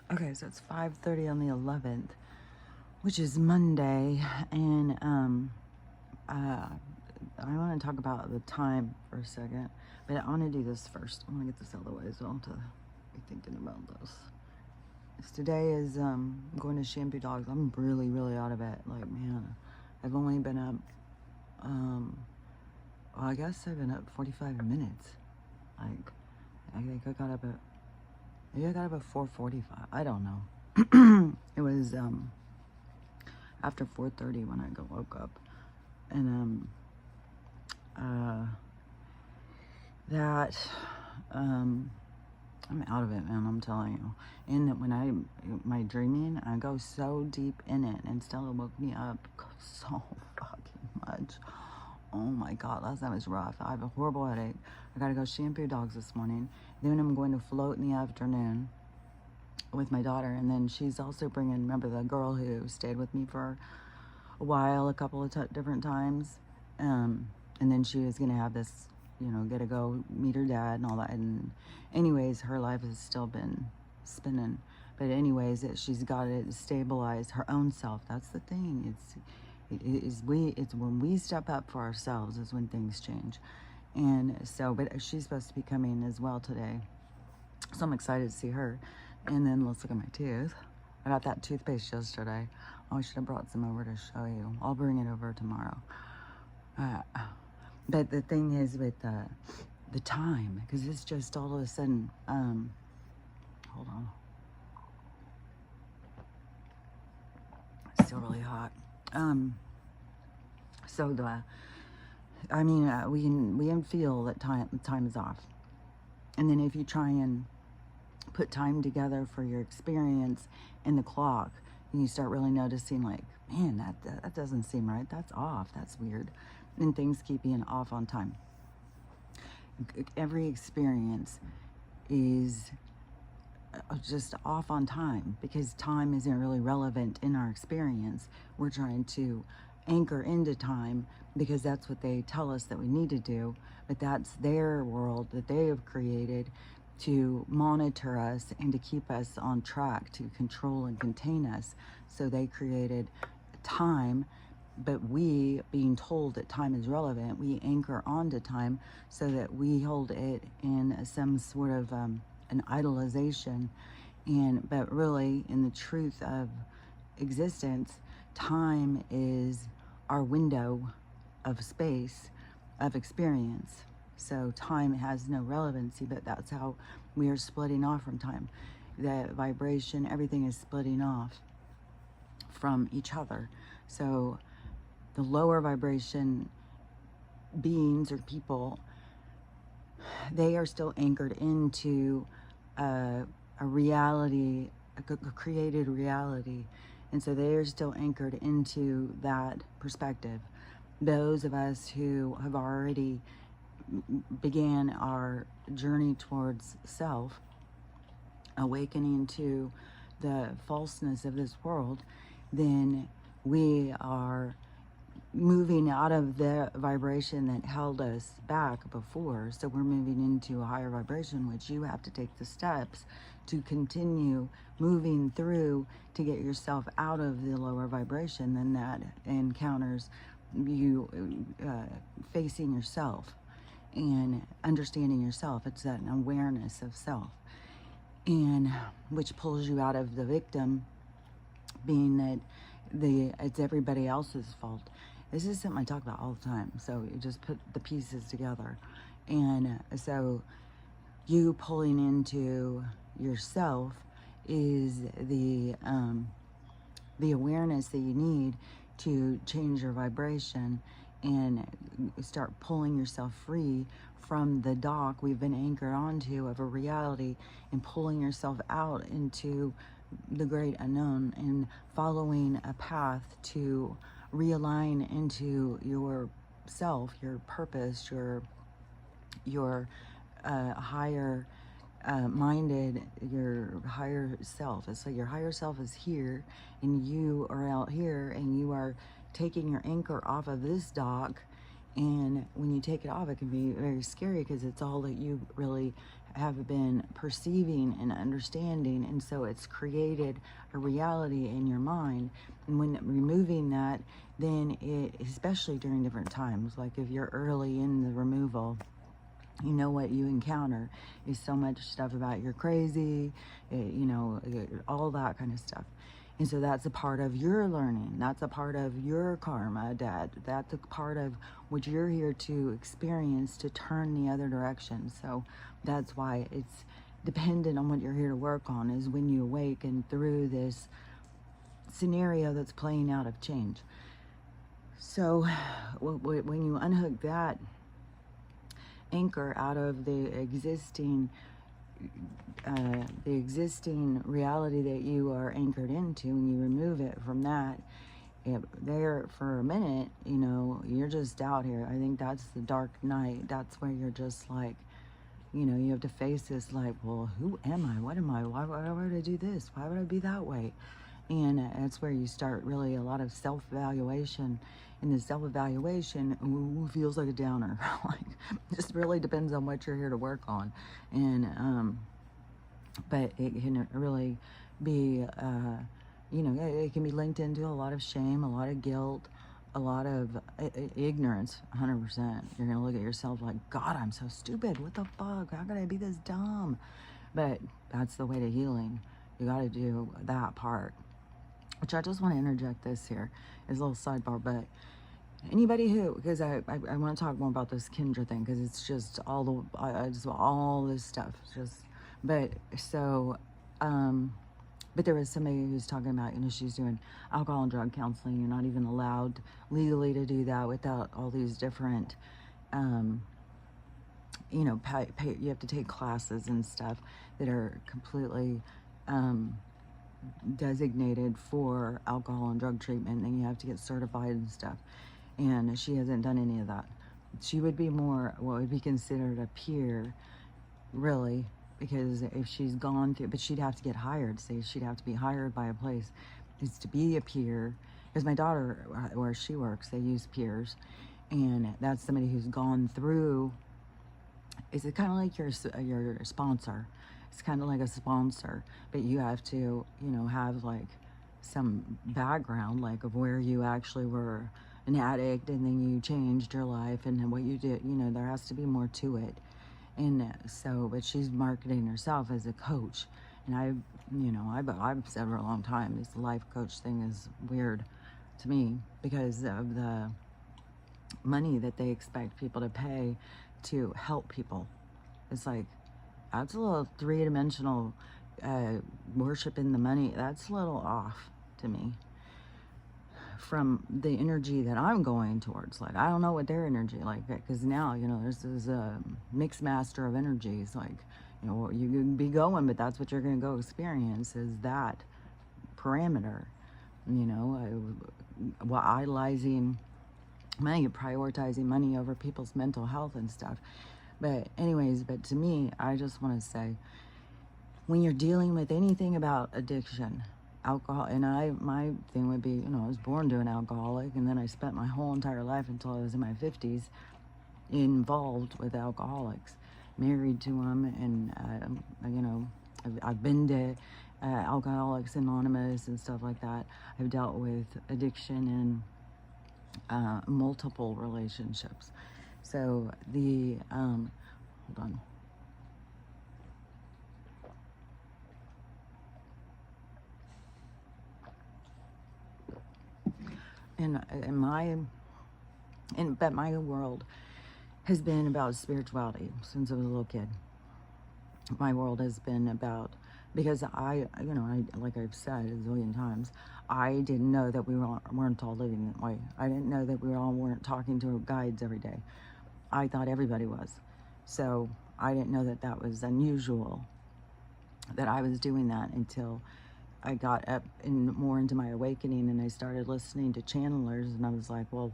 Okay, so it's 5:30 on the 11th, which is Monday, and I want to talk about the time for a second, but I want to do this first. I want to get this out of the way as well to be thinking about this. Today is going to Shampoo Dogs. I'm really, really out of it. Like, man, I've only been up, well, I guess I've been up 45 minutes. Like, I think maybe I got up at 4:45. I don't know. It was after 4:30 when I woke up, and that I'm out of it, man. I'm telling you. And when my dreaming, I go so deep in it, and Stella woke me up so fucking much. Oh my God, last night was rough. I have a horrible headache. I gotta go Shampoo Dogs this morning. Then I'm going to float in the afternoon with my daughter, and then she's also bringing, remember the girl who stayed with me for a while, a couple of different times, and then she was gonna have this, get to go meet her dad and all that. And anyways, her life has still been spinning, but anyways, she's got to stabilize her own self. That's the thing. It's when we step up for ourselves is when things change. And so, but she's supposed to be coming as well today, so I'm excited to see her. And then let's look at my teeth. I got that toothpaste yesterday. Oh, I should have brought some over to show you. I'll bring it over tomorrow. But the thing is with the time, because it's just all of a sudden, hold on. It's still really hot. So we can feel that time is off. And then if you try and put time together for your experience and the clock, and you start really noticing, like, man, that doesn't seem right. That's off. That's weird. And things keep being off on time. Every experience is just off on time because time isn't really relevant in our experience. We're trying to anchor into time because that's what they tell us that we need to do, but that's their world that they have created to monitor us and to keep us on track, to control and contain us. So they created time, but we, being told that time is relevant, we anchor onto time so that we hold it in some sort of an idolization. But really, in the truth of existence, time is our window of space, of experience. So time has no relevancy, but that's how we are splitting off from time. The vibration, everything is splitting off from each other. So the lower vibration beings or people, they are still anchored into a reality, a created reality. And so they are still anchored into that perspective. Those of us who have already began our journey towards self, awakening to the falseness of this world, then we are moving out of the vibration that held us back before. So we're moving into a higher vibration, which you have to take the steps to continue moving through to get yourself out of the lower vibration. Then that encounters you facing yourself and understanding yourself. It's that awareness of self, and which pulls you out of the victim being that it's everybody else's fault. This is something I talk about all the time. So you just put the pieces together. And so you pulling into yourself is the awareness that you need to change your vibration and start pulling yourself free from the dock we've been anchored onto of a reality, and pulling yourself out into the great unknown and following a path to realign into your self, your purpose, your higher minded, your higher self. So your higher self is here and you are out here, and you are taking your anchor off of this dock. And when you take it off, it can be very scary because it's all that you really have been perceiving and understanding, and so it's created a reality in your mind. And when removing that, then it, especially during different times, like if you're early in the removal, you know what you encounter is so much stuff about you're crazy, all that kind of stuff. And so that's a part of your learning. That's a part of your karma, Dad. That's a part of what you're here to experience, to turn the other direction. So that's why it's dependent on what you're here to work on, is when you awaken through this scenario that's playing out of change. So when you unhook that anchor out of the existing reality that you are anchored into, and you remove it from that, there for a minute, you're just out here. I think that's the dark night. That's where you're just like, you have to face this, like, well, who am I? What am I? Why would I do this? Why would I be that way? And that's where you start really a lot of self-evaluation. And the self-evaluation feels like a downer. Like, just really depends on what you're here to work on. And but it can really be, it can be linked into a lot of shame, a lot of guilt, a lot of ignorance. 100%. You're gonna look at yourself like, God, I'm so stupid. What the fuck? How could I be this dumb? But that's the way to healing. You got to do that part. Which I just want to interject this here as a little sidebar, but anybody who, because I want to talk more about this Kendra thing, because it's just all this stuff, but there was somebody who's talking about, she's doing alcohol and drug counseling. You're not even allowed legally to do that without all these different, you have to take classes and stuff that are completely, designated for alcohol and drug treatment, and you have to get certified and stuff. And she hasn't done any of that. She would be more what would be considered a peer, really, because if she's gone through, but she'd have to get hired. Say she'd have to be hired by a place is to be a peer. Because my daughter, where she works, they use peers, and that's somebody who's gone through. Is it kind of like your sponsor? It's kind of like a sponsor, but you have to, have like some background, like of where you actually were an addict and then you changed your life and then what you did. There has to be more to it. And so, but she's marketing herself as a coach. And I've said for a long time, this life coach thing is weird to me because of the money that they expect people to pay to help people. It's like, that's a little three-dimensional worship in the money. That's a little off to me from the energy that I'm going towards. Like, I don't know what their energy like, because now, there's this mixed master of energies. Like, you can be going, but that's what you're going to go experience is that parameter, idolizing money, prioritizing money over people's mental health and stuff. But anyways, to me, I just want to say, when you're dealing with anything about addiction, alcohol, and my thing would be, I was born to an alcoholic, and then I spent my whole entire life until I was in my 50s involved with alcoholics, married to them, and, I've been to Alcoholics Anonymous and stuff like that. I've dealt with addiction in multiple relationships. So hold on. But my world has been about spirituality since I was a little kid. My world has been about, because I like I've said a zillion times, I didn't know that we weren't all living that way. I didn't know that we all weren't talking to guides every day. I thought everybody was. So I didn't know that that was unusual, that I was doing that until I got up more into my awakening and I started listening to channelers, and I was like, well,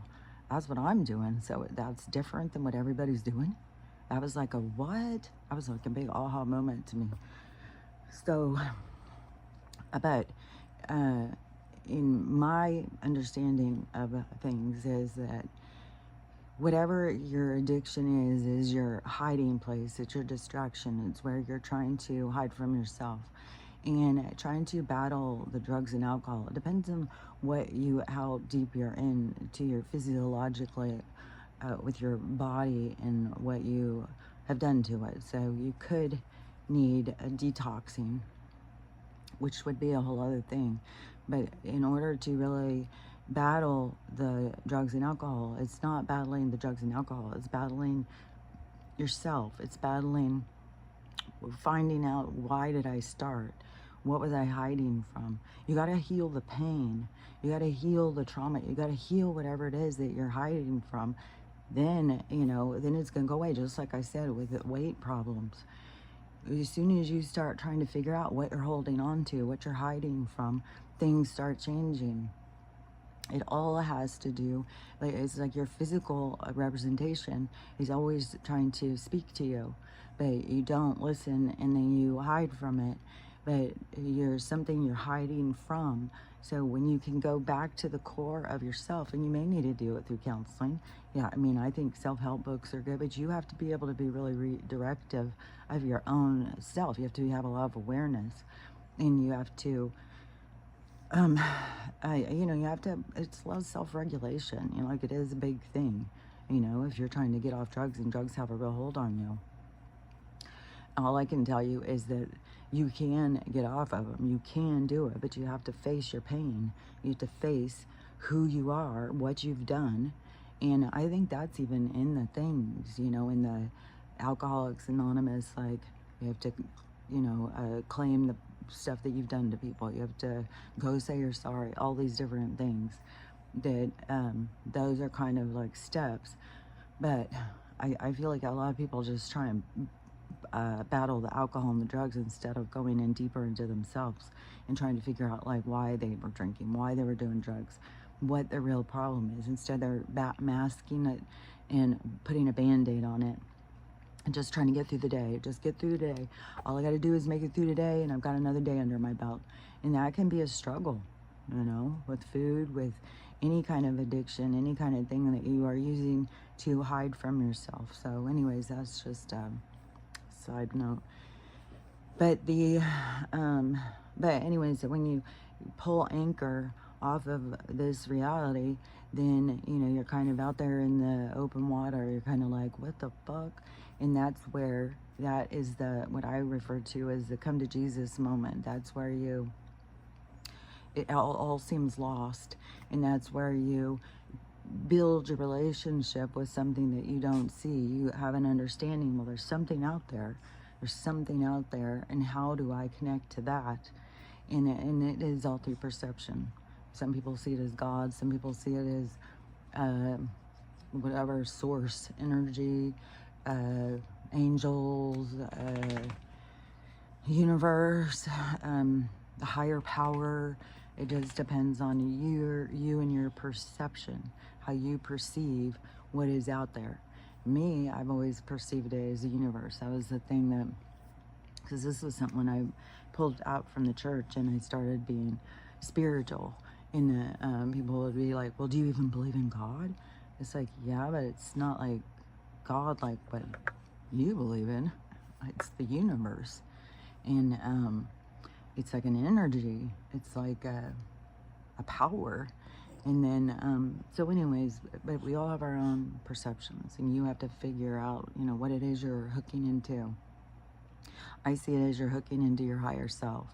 that's what I'm doing. So that's different than what everybody's doing. That was like a what? I was like a big aha moment to me. So, but in my understanding of things is that whatever your addiction is your hiding place. It's your distraction. It's where you're trying to hide from yourself and trying to battle the drugs and alcohol. It depends on how deep you're in to your physiologically with your body and what you have done to it. So you could need a detoxing, which would be a whole other thing. But in order to really battle the drugs and alcohol, it's not battling the drugs and alcohol, it's battling yourself. It's battling finding out, why did I start? What was I hiding from? You got to heal the pain. You got to heal the trauma. You got to heal whatever it is that you're hiding from. Then, then it's going to go away. Just like I said with the weight problems. As soon as you start trying to figure out what you're holding on to, what you're hiding from, things start changing. It all has to do, it's like your physical representation is always trying to speak to you, but you don't listen and then you hide from it. But you're something you're hiding from. So when you can go back to the core of yourself, and you may need to do it through counseling. Yeah, I mean, I think self-help books are good, but you have to be able to be really directive of your own self. You have to have a lot of awareness, and you have to you have to, it's a lot of self-regulation, like it is a big thing, if you're trying to get off drugs and drugs have a real hold on you. All I can tell you is that you can get off of them, you can do it, but you have to face your pain. You have to face who you are, what you've done, and I think that's even in the things, in the Alcoholics Anonymous, like you have to, claim the stuff that you've done to people. You have to go say you're sorry, all these different things that those are kind of like steps. But I feel like a lot of people just try and battle the alcohol and the drugs instead of going in deeper into themselves and trying to figure out like why they were drinking, why they were doing drugs, what the real problem is. Instead they're masking it and putting a band-aid on it and just trying to get through the day. Just get through the day. All I got to do is make it through the day, and I've got another day under my belt. And that can be a struggle, with food, with any kind of addiction, any kind of thing that you are using to hide from yourself. So anyways, that's just a side note. But anyways, when you pull anchor off of this reality, then you're kind of out there in the open water. You're kind of like, what the fuck? And that's where, that is what I refer to as the come to Jesus moment. That's where it all seems lost, and that's where you build your relationship with something that you don't see. You have an understanding, well, there's something out there. There's something out there, and how do I connect to that? And it is all through perception. Some people see it as God. Some people see it as whatever source, energy, angels, universe, the higher power. It just depends on you and your perception, how you perceive what is out there. Me, I've always perceived it as the universe. That was the thing that, because this was something when I pulled out from the church and I started being spiritual, and people would be like, well, do you even believe in God? It's like, yeah, but it's not like God like what you believe in. It's the universe. And it's like an energy. It's like a power. And then, so anyways, but we all have our own perceptions, and you have to figure out, what it is you're hooking into. I see it as you're hooking into your higher self,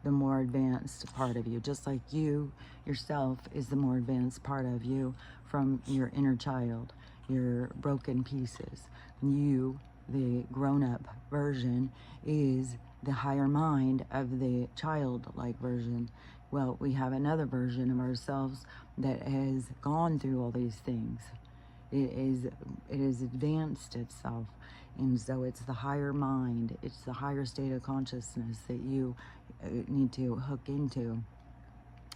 the more advanced part of you, just like you yourself is the more advanced part of you from your inner child, your broken pieces. You, the grown-up version, is the higher mind of the childlike version. Well, we have another version of ourselves that has gone through all these things. It is advanced itself, and so it's the higher mind, it's the higher state of consciousness that you need to hook into,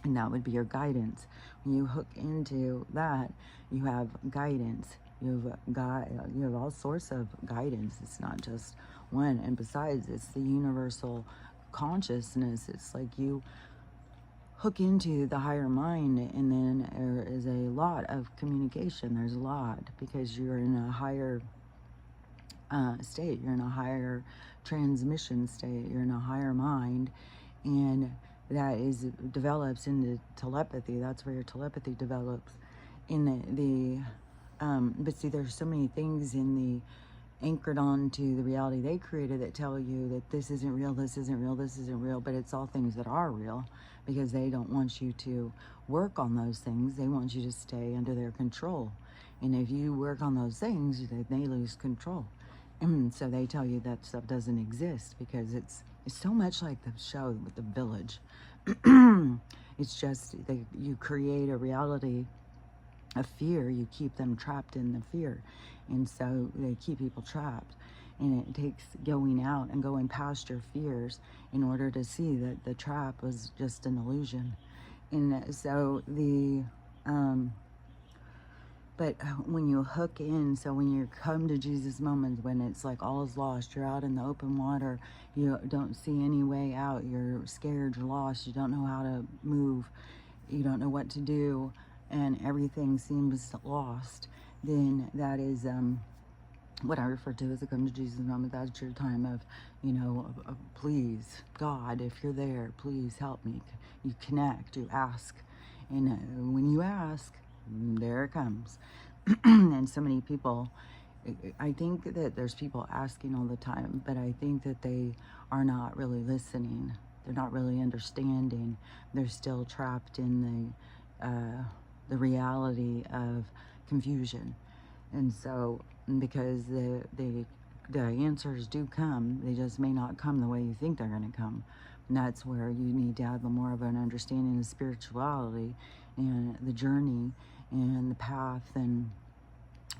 and that would be your guidance. When you hook into that, you have guidance. You have all sorts of guidance. It's not just one. And besides, it's the universal consciousness. It's like you hook into the higher mind, and then there is a lot of communication. There's a lot, because you're in a higher state. You're in a higher transmission state. You're in a higher mind, and that develops into telepathy. That's where your telepathy develops. But see, there's so many things in the anchored on to the reality they created that tell you that this isn't real, this isn't real, this isn't real, but it's all things that are real, because they don't want you to work on those things. They want you to stay under their control. And if you work on those things, they lose control. And so they tell you that stuff doesn't exist, because it's so much like the show with The Village. It's just you create a reality of fear. You keep them trapped in the fear, and so they keep people trapped. And it takes going out and going past your fears in order to see that the trap was just an illusion. And so but when you hook in, so when you come to Jesus moments, when it's like all is lost, you're out in the open water, you don't see any way out, you're scared, you're lost, you don't know how to move, you don't know what to do, and everything seems lost, then that is what I refer to as a come to Jesus moment. That's your time of, please, God, if you're there, please help me. You connect, you ask. And when you ask, there it comes. And so many people, I think that there's people asking all the time, but I think that they are not really listening. They're not really understanding. They're still trapped in the reality of confusion. And so, because the answers do come, they just may not come the way you think they're going to come. And that's where you need to have more of an understanding of spirituality and the journey and the path and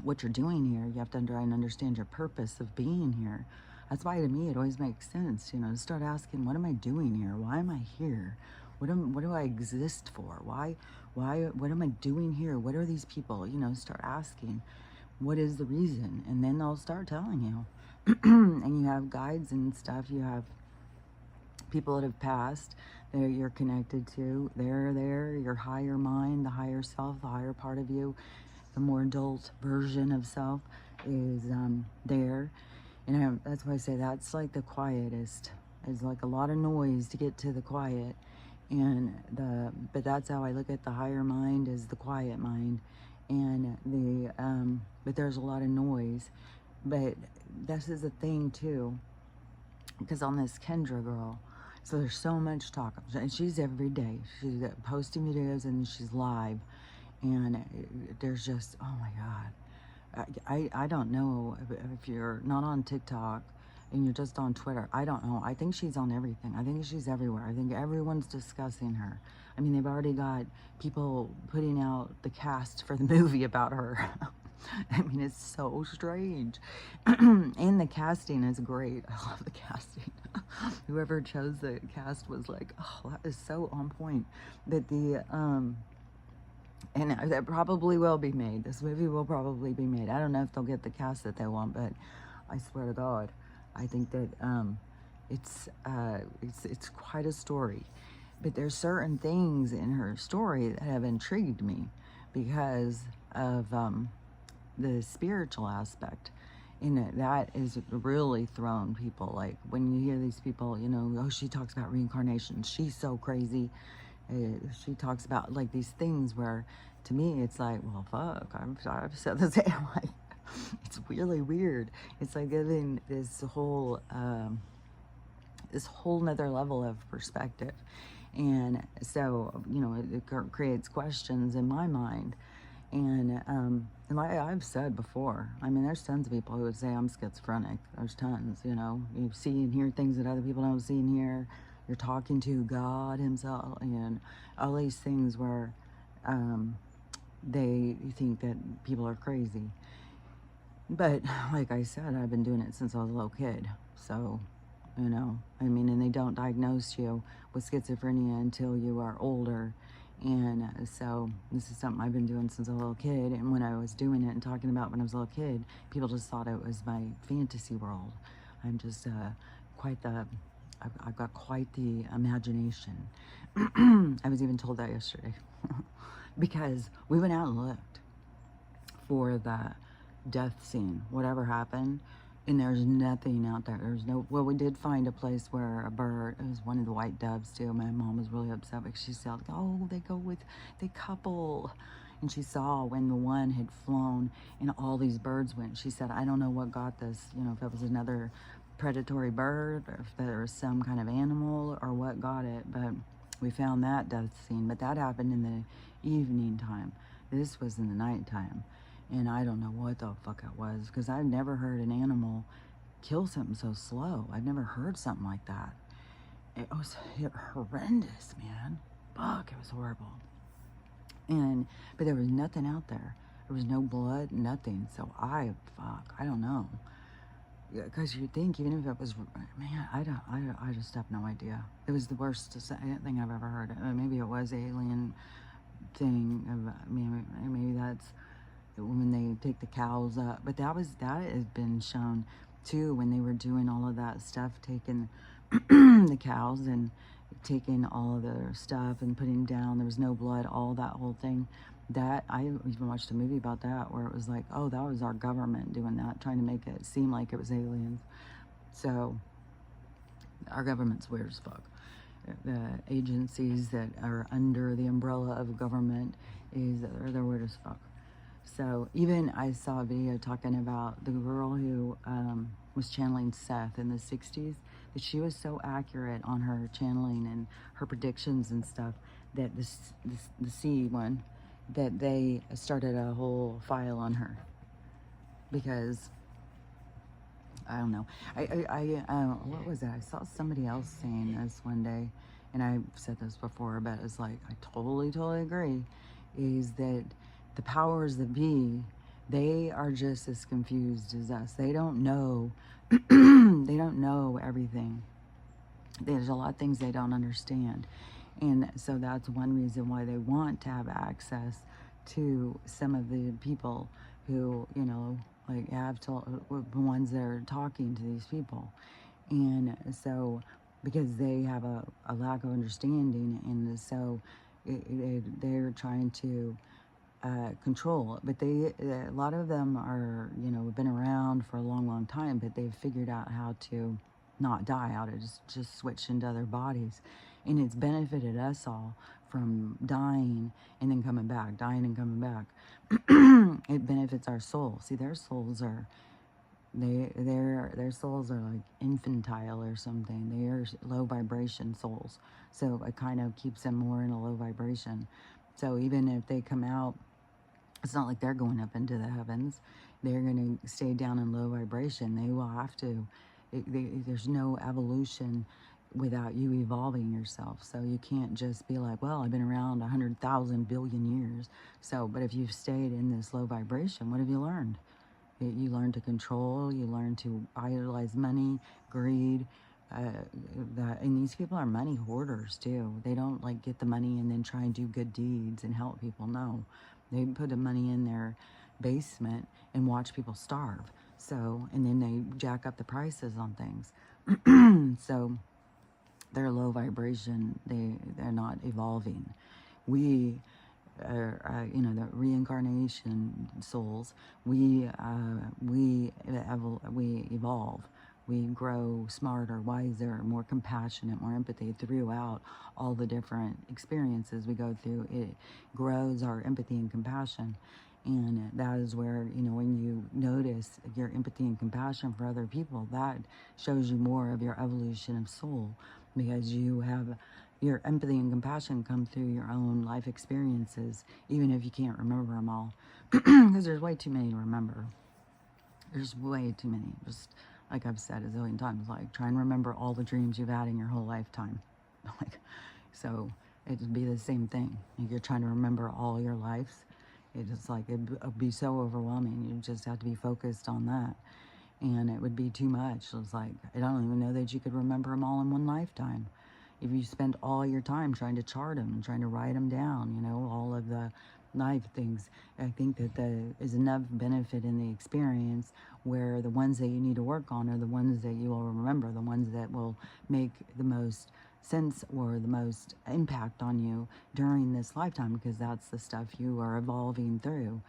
what you're doing here. You have to try and understand your purpose of being here. That's why, to me, it always makes sense, to start asking, what am I doing here? Why am I here? What do I exist for? What am I doing here? What are these people? Start asking, what is the reason? And then they'll start telling you. And you have guides and stuff. You have people that have passed that you're connected to. They're there. Your higher mind, the higher self, the higher part of you, the more adult version of self is there. And that's why I say that's like the quietest. It's like a lot of noise to get to the quiet. But that's how I look at the higher mind, as the quiet mind. And but there's a lot of noise. But this is a thing too, because on this Kendra girl, so there's so much talk, and she's every day. She's posting videos and she's live, and there's just, oh my God. I don't know if you're not on TikTok and you're just on Twitter. I don't know. I think she's on everything. I think she's everywhere. I think everyone's discussing her. I mean, they've already got people putting out the cast for the movie about her. I mean, it's so strange. And the casting is great. I love the casting. Whoever chose the cast was like, oh, that is so on point. That and that probably will be made. This movie will probably be made. I don't know if they'll get the cast that they want, but I swear to God, I think that it's quite a story. But there's certain things in her story that have intrigued me because of the spiritual aspect. That is really thrown people. Like when you hear these people, oh, she talks about reincarnation. She's so crazy. She talks about like these things where, to me, it's like, well, fuck. I've said the same. Like, it's really weird. It's like giving this whole nother level of perspective, and so it creates questions in my mind. And like I've said before, I mean, there's tons of people who would say I'm schizophrenic. There's tons, you see and hear things that other people don't see and hear. You're talking to God himself and all these things where they think that people are crazy. But like I said, I've been doing it since I was a little kid. So, I mean, and they don't diagnose you with schizophrenia until you are older. And so this is something I've been doing since I was a little kid. And when I was doing it and talking about when I was a little kid, people just thought it was my fantasy world. I'm just I've got quite the imagination. I was even told that yesterday because we went out and looked for the death scene, whatever happened, and there's nothing out there. There's no, well, we did find a place where a bird, it was one of the white doves too. My mom was really upset because she said, oh, they couple. And she saw when the one had flown and all these birds went. She said, I don't know what got this, if it was another predatory bird or if there was some kind of animal or what got it, but we found that death scene. But that happened in the evening time. This was in the nighttime. And I don't know what the fuck it was, because I've never heard an animal kill something so slow. I've never heard something like that. It was horrendous, man. Fuck, it was horrible. But there was nothing out there. There was no blood, nothing. So I don't know. Because you think, even if it was, man, I just have no idea. It was the worst thing I've ever heard. Maybe it was alien thing. Maybe that's when they take the cows up. But that has been shown too, when they were doing all of that stuff, taking the cows and taking all of their stuff and putting down. There was no blood, all that whole thing. That, I even watched a movie about that where it was like, oh, that was our government doing that, trying to make it seem like it was aliens. So our government's weird as fuck. The agencies that are under the umbrella of government they're weird as fuck. So even I saw a video talking about the girl who was channeling Seth in the 60s, that she was so accurate on her channeling and her predictions and stuff, that the C one, that they started a whole file on her. Because, I don't know. What was it? I saw somebody else saying this one day, and I've said this before, but it's like, I totally agree, is that the powers that be, they are just as confused as us. They don't know, they don't know everything. There's a lot of things they don't understand. And so that's one reason why they want to have access to some of the people who, like the ones that are talking to these people. And so, because they have a lack of understanding, and so they're trying to control. But a lot of them are, been around for a long time, but they've figured out how to not die, how to just switch into other bodies. And it's benefited us all from dying and then coming back, dying and coming back. It benefits our soul. See, their souls are, their souls are like infantile or something. They are low vibration souls. So it kind of keeps them more in a low vibration. So even if they come out, it's not like they're going up into the heavens. They're going to stay down in low vibration. They will have to. There's no evolution without you evolving yourself. So you can't just be like, well, I've been around 100,000 billion years. So, but if you've stayed in this low vibration, what have you learned? You learn to control. You learn to idolize money, greed. And these people are money hoarders too. They don't like get the money and then try and do good deeds and help people. No. They put the money in their basement and watch people starve. So, and then they jack up the prices on things. So, they're low vibration. They're not evolving. We are, the reincarnation souls. We evolve. We grow smarter, wiser, more compassionate, more empathy throughout all the different experiences we go through. It grows our empathy and compassion. And that is where, when you notice your empathy and compassion for other people, that shows you more of your evolution of soul, because you have your empathy and compassion come through your own life experiences, even if you can't remember them all. Because there's way too many to remember. There's way too many. Just like I've said a zillion times, like try and remember all the dreams you've had in your whole lifetime. So it'd be the same thing. If you're trying to remember all your lives, it's like it'd be so overwhelming. You just have to be focused on that. And it would be too much. It's like, I don't even know that you could remember them all in one lifetime. If you spend all your time trying to chart them and trying to write them down, all of the life things, I think that there is enough benefit in the experience where the ones that you need to work on are the ones that you will remember, the ones that will make the most sense or the most impact on you during this lifetime, because that's the stuff you are evolving through.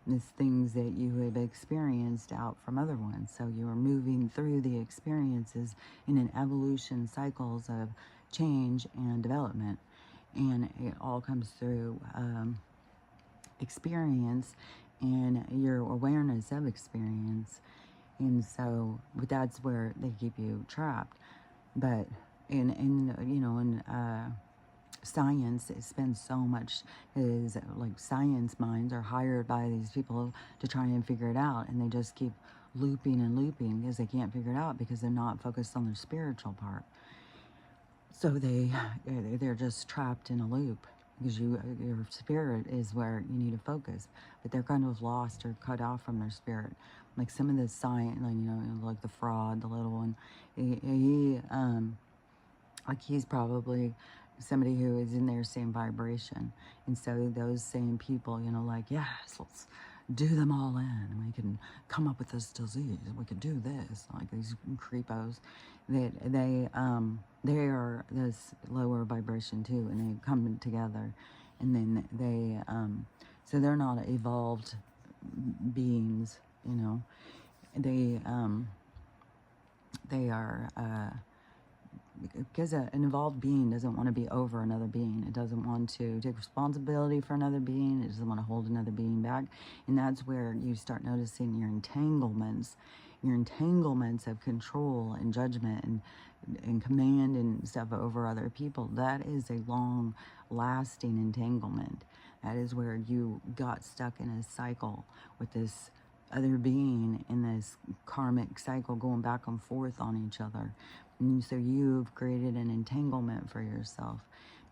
It's things that you have experienced out from other ones. So you are moving through the experiences in an evolution cycles of change and development. And it all comes through experience and your awareness of experience. And so that's where they keep you trapped. But in science, it spends so much, is like science minds are hired by these people to try and figure it out, and they just keep looping and looping because they can't figure it out because they're not focused on their spiritual part. So they're just trapped in a loop because your spirit is where you need to focus, but they're kind of lost or cut off from their spirit. Like some of the science, like the fraud, the little one, he's probably somebody who is in their same vibration. And so those same people, like, yes, let's do them all in. We can come up with this disease. We could do this. Like these creepos, that they are this lower vibration too, and they come together, and then so they're not evolved beings, They are. Because an evolved being doesn't want to be over another being. It doesn't want to take responsibility for another being. It doesn't want to hold another being back. And that's where you start noticing your entanglements of control and judgment and command and stuff over other people. That is a long lasting entanglement. That is where you got stuck in a cycle with this other being, in this karmic cycle going back and forth on each other. And so you've created an entanglement for yourself.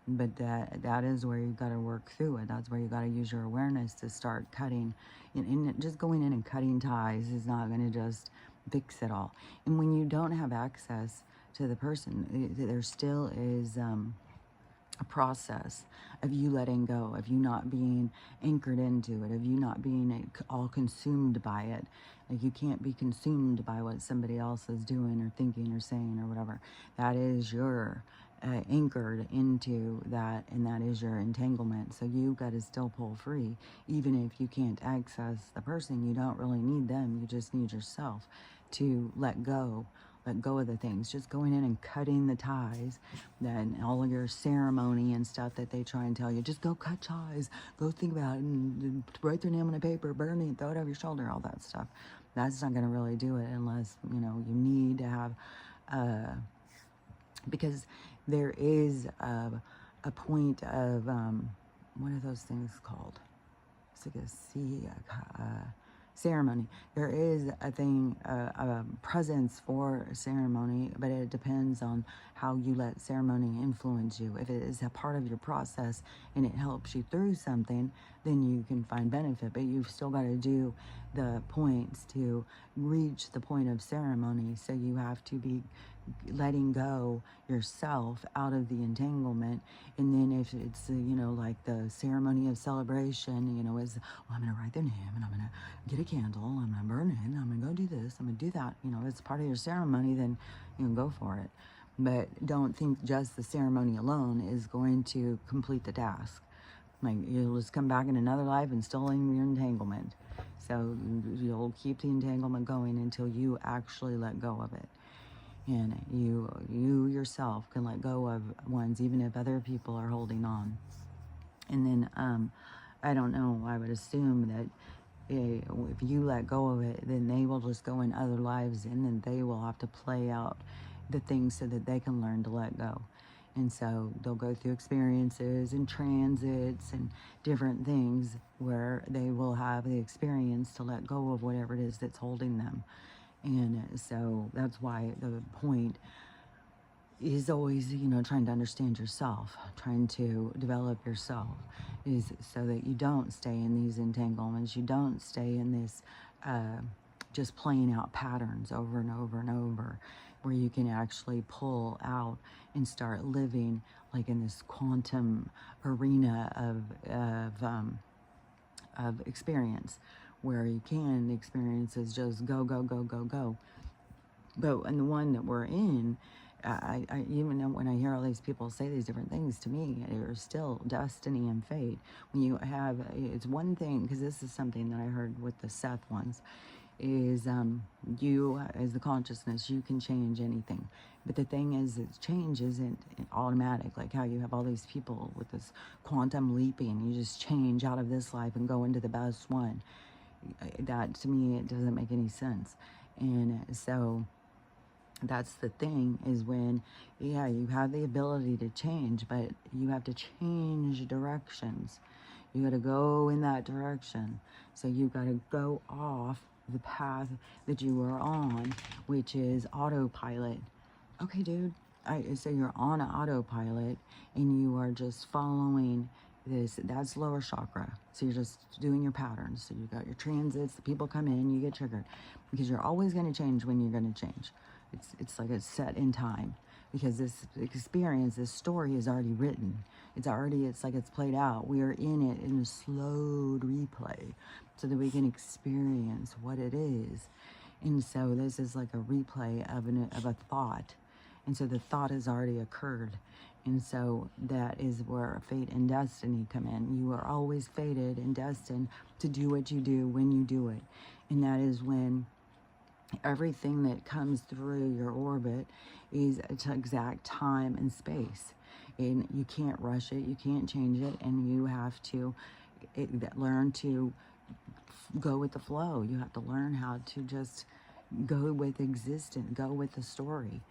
But that is where you got to work through it. That's where you got to use your awareness to start cutting. And just going in and cutting ties is not going to just fix it all. And when you don't have access to the person, there still is a process of you letting go, of you not being anchored into it, of you not being all consumed by it. Like, you can't be consumed by what somebody else is doing or thinking or saying or whatever. That is your anchored into that, and that is your entanglement. So you got to still pull free. Even if you can't access the person, you don't really need them. You just need yourself to let go of the things. Just going in and cutting the ties, then all of your ceremony and stuff that they try and tell you, just go cut ties, go think about it, and write their name on a paper, burn it, throw it over your shoulder, all that stuff. That's not going to really do it unless, you need to have, because there is a point of, what are those things called? It's like a ceremony. There is a presence for ceremony, but it depends on how you let ceremony influence you. If it is a part of your process and it helps you through something, then you can find benefit, but you've still got to do the points to reach the point of ceremony. So you have to be letting go yourself out of the entanglement. And then if it's like the ceremony of celebration, is, well, I'm going to write their name, and I'm going to get a candle, I'm going to burn it, I'm going to go do this, I'm going to do that, if it's part of your ceremony, then go for it. But don't think just the ceremony alone is going to complete the task. Like, you'll just come back in another life and still in your entanglement. So you'll keep the entanglement going until you actually let go of it. And you yourself can let go of ones, even if other people are holding on. And then, I don't know, I would assume that if you let go of it, then they will just go in other lives, and then they will have to play out the things so that they can learn to let go. And so they'll go through experiences and transits and different things where they will have the experience to let go of whatever it is that's holding them. And so that's why the point is always, trying to understand yourself, trying to develop yourself, is so that you don't stay in these entanglements. You don't stay in this just playing out patterns over and over and over, where you can actually pull out and start living like in this quantum arena of experience, where you can experiences just go, go, go, go, go. But in the one that we're in, Even know when I hear all these people say these different things to me, there's still destiny and fate. When you have, it's one thing, because this is something that I heard with the Seth ones, is you as the consciousness, you can change anything. But the thing is, that change isn't automatic. Like how you have all these people with this quantum leaping, you just change out of this life and go into the best one. That to me, it doesn't make any sense. And so that's the thing, is when, yeah, you have the ability to change, but you have to change directions. You got to go in that direction. So you got to go off the path that you were on, which is autopilot. Okay, dude. So you're on an autopilot and you are just following this. That's lower chakra. So you're just doing your patterns. So you got your transits, the people come in, you get triggered, because you're always going to change when you're going to change. It's like it's set in time, because this experience, this story is already written. It's like it's played out. We are in it in a slowed replay so that we can experience what it is. And so this is like a replay of a thought. And so the thought has already occurred. And so that is where fate and destiny come in. You are always fated and destined to do what you do when you do it. And that is when everything that comes through your orbit is to exact time and space. And you can't rush it, you can't change it, and you have to learn to go with the flow. You have to learn how to just go with existence, go with the story,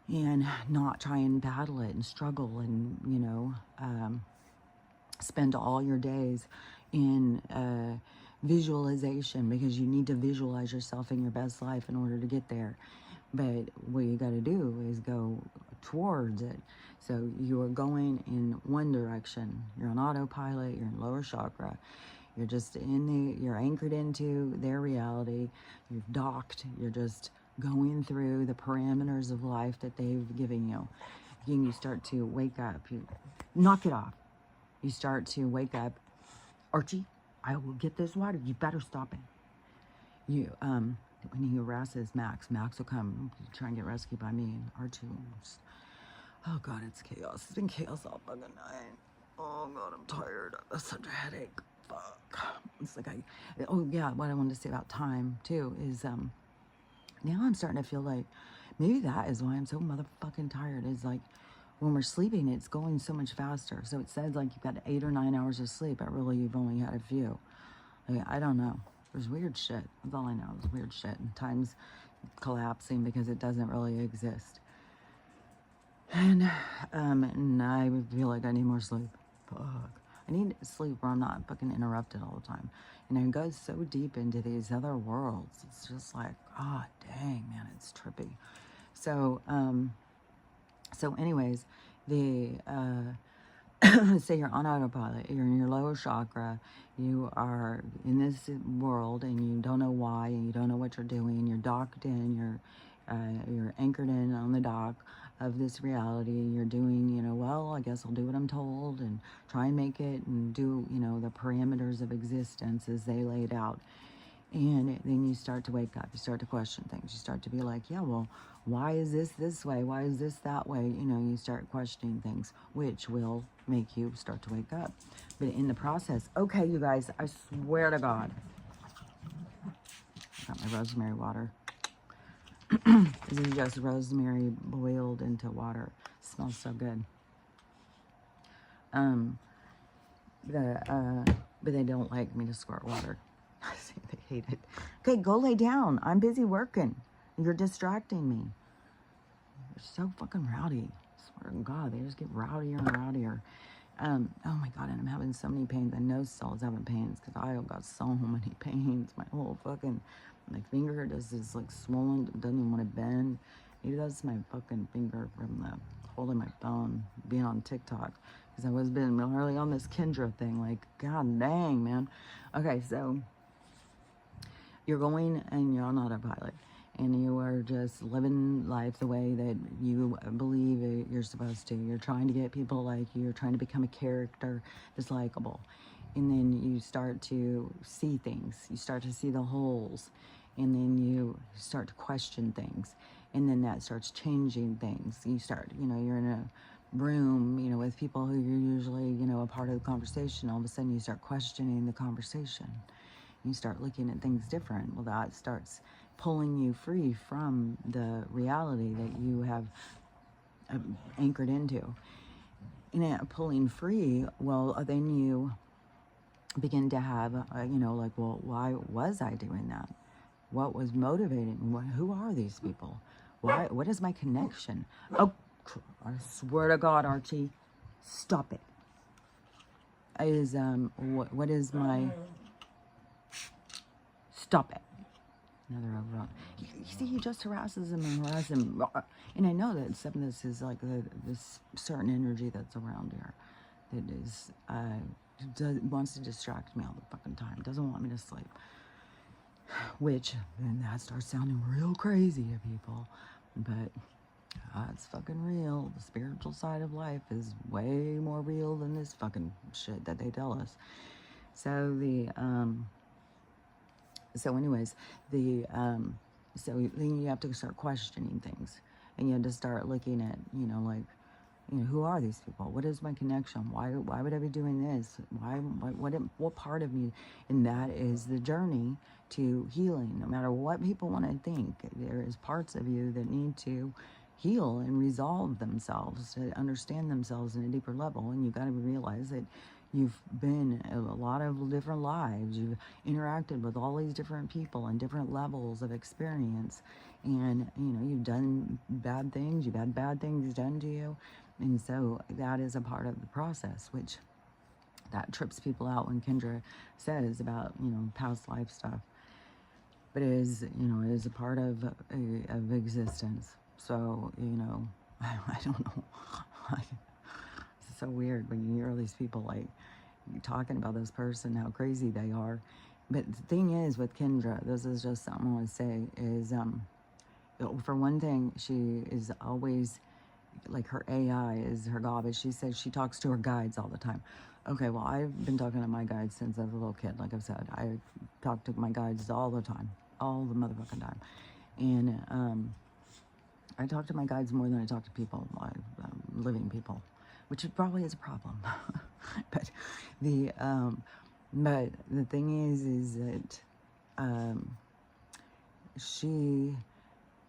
and not try and battle it and struggle and, spend all your days in visualization, because you need to visualize yourself in your best life in order to get there. But what you got to do is go towards it. So you are going in one direction. You're on autopilot. You're in lower chakra. You're just you're anchored into their reality. You've docked. You're just going through the parameters of life that they've given you. And you start to wake up. You knock it off. You start to wake up. Archie, I will get this water. You better stop it. When he harasses Max will come try and get rescued by me. And Archie will just, oh God, it's chaos. It's been chaos all fucking night. Oh God, I'm tired. I have such a headache. Fuck. It's like oh yeah, what I wanted to say about time too is, now I'm starting to feel like maybe that is why I'm so motherfucking tired, is like, when we're sleeping, it's going so much faster. So it says like you've got 8 or 9 hours of sleep, but really you've only had a few. I don't know. There's weird shit. That's all I know. It's weird shit. And time's collapsing because it doesn't really exist. And I feel like I need more sleep. Fuck. I need sleep where I'm not fucking interrupted all the time. And I go so deep into these other worlds. It's just like, ah, dang, man, it's trippy. So, anyways, say you're on autopilot, you're in your lower chakra, you are in this world and you don't know why and you don't know what you're doing, you're docked in, you're anchored in on the dock of this reality, you're doing, well, I guess I'll do what I'm told and try and make it and do, the parameters of existence as they laid out. And then you start to wake up, you start to question things, you start to be like, yeah, well, why is this way? Why is this that way? You start questioning things, which will make you start to wake up. But in the process, okay, you guys, I swear to God, got my rosemary water. This is just rosemary boiled into water. It smells so good. But they don't like me to squirt water. They hate it. Okay, go lay down. I'm busy working. You're distracting me. You're so fucking rowdy. I swear to God, they just get rowdier and rowdier. Oh my God, and I'm having so many pains. I know Saul's having pains because I got so many pains. My whole fucking, my finger just is like swollen. Doesn't even want to bend. Maybe that's my fucking finger from the holding my phone, being on TikTok. Because I was been really on this Kendra thing. Like, God dang, man. Okay, so you're going and you're on autopilot. And you are just living life the way that you believe you're supposed to. You're trying to get people like you. You're trying to become a character that's likable. And then you start to see things. You start to see the holes. And then you start to question things. and then that starts changing things. You start, you're in a room, with people who you're usually, a part of the conversation. All of a sudden you start questioning the conversation. You start looking at things different. Well, that starts pulling you free from the reality that you have anchored into. And pulling free, well, then you begin to have, like, well, why was I doing that? What was motivating me? Who are these people? Why? What is my connection? Oh, I swear to God, Archie, stop it. What is my... Stop it. Another overall. See, he just harasses him and harasses him. And I know that some of this is like this certain energy that's around here that is, wants to distract me all the fucking time. Doesn't want me to sleep. Which, then that starts sounding real crazy to people. But it's fucking real. The spiritual side of life is way more real than this fucking shit that they tell us. So so anyways, so then you have to start questioning things, and you have to start looking at, like, who are these people? What is my connection? Why would I be doing this? What part of me? And that is the journey to healing. No matter what people want to think, there is parts of you that need to heal and resolve themselves, to understand themselves in a deeper level. And you got to realize that you've been a lot of different lives. You've interacted with all these different people and different levels of experience. And, you've done bad things. You've had bad things done to you. And so that is a part of the process, which that trips people out when Kendra says about, past life stuff. But it is, it is a part of existence. So, I don't know. It's so weird when you hear all these people like talking about this person, how crazy they are. But the thing is with Kendra, this is just something I want to say, is for one thing, she is always, like, her AI is her garbage. She says she talks to her guides all the time. Okay, well, I've been talking to my guides since I was a little kid. Like I've said, I talk to my guides all the time, all the motherfucking time. And I talk to my guides more than I talk to people, living people, which probably is a problem. but the thing is that she,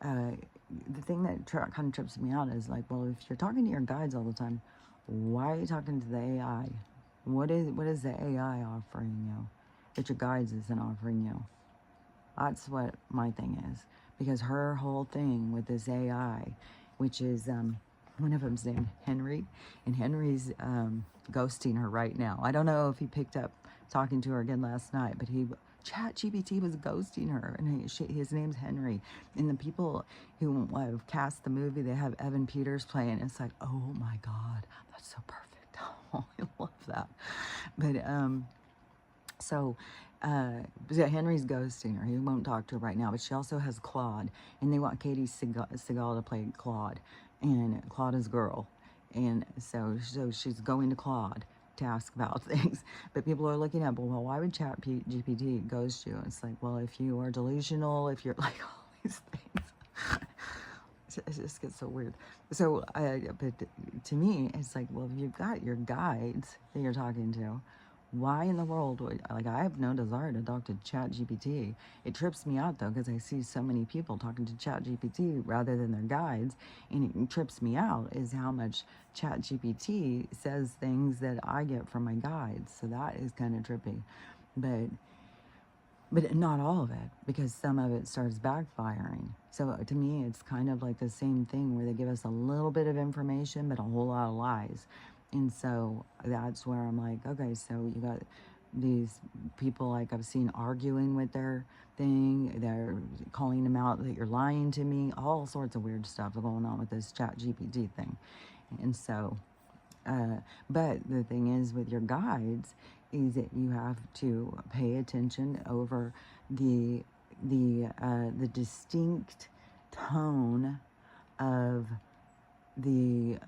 the thing that kind of trips me out is, like, well, if you're talking to your guides all the time, why are you talking to the AI? What is the AI offering you that your guides isn't offering you? That's what my thing is. Because her whole thing with this AI, which is, one of them's named Henry, and Henry's ghosting her right now. I don't know if he picked up talking to her again last night, but ChatGPT was ghosting her, and his name's Henry. And the people who have cast the movie, they have Evan Peters playing. It's like, oh my God, that's so perfect. Oh, I love that. But yeah, Henry's ghosting her. He won't talk to her right now. But she also has Claude, and they want Katie Seagal to play Claude, and Claude is a girl, and so she's going to Claude to ask about things. But people are looking at, well, why would ChatGPT ghost you? It's like, well, if you are delusional, if you're like all these things. It just gets so weird. So, but to me, it's like, well, if you've got your guides that you're talking to, why in the world would, like, I have no desire to talk to ChatGPT. It trips me out, though, because I see so many people talking to ChatGPT rather than their guides, and it trips me out is how much ChatGPT says things that I get from my guides. So that is kind of trippy. But not all of it, because some of it starts backfiring. So to me, it's kind of like the same thing where they give us a little bit of information, but a whole lot of lies. And so that's where I'm like, okay, so you got these people, like, I've seen arguing with their thing. They're calling them out that you're lying to me. All sorts of weird stuff going on with this ChatGPT thing. And so, but the thing is with your guides is that you have to pay attention over the distinct tone of the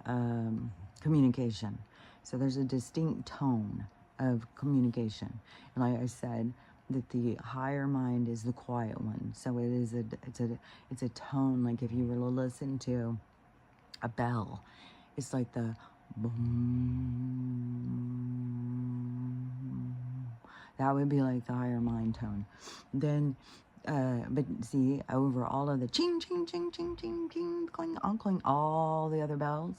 communication. So there's a distinct tone of communication. And like I said, that the higher mind is the quiet one. So it's a tone, like if you were to listen to a bell, it's like the boom. That would be like the higher mind tone. Then, but see, over all of the ching, ching, ching, ching, ching, ching, cling, cling, all the other bells,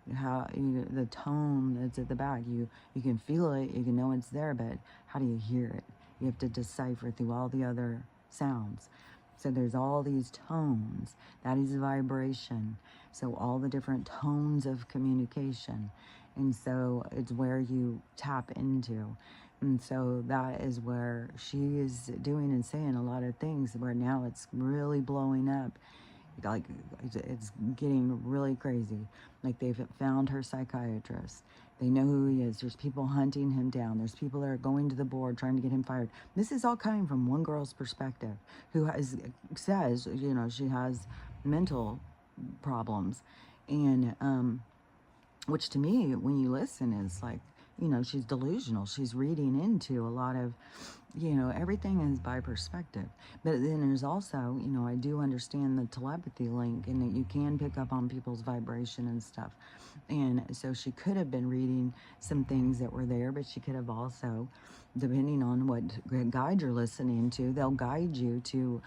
the tone that's at the back, you can feel it, you can know it's there, but how do you hear it? You have to decipher through all the other sounds. So there's all these tones. That is vibration. So all the different tones of communication. And so it's where you tap into. And so that is where she is doing and saying a lot of things where now it's really blowing up. Like, it's getting really crazy. Like, they've found her psychiatrist. They know who he is. There's people hunting him down. There's people that are going to the board trying to get him fired. This is all coming from one girl's perspective who says, you know, she has mental problems. And, which to me, when you listen, is like, you know, she's delusional. She's reading into a lot of, you know, everything is by perspective. But then there's also, you know, I do understand the telepathy link and that you can pick up on people's vibration and stuff. And so she could have been reading some things that were there, but she could have also, depending on what guide you're listening to, they'll guide you to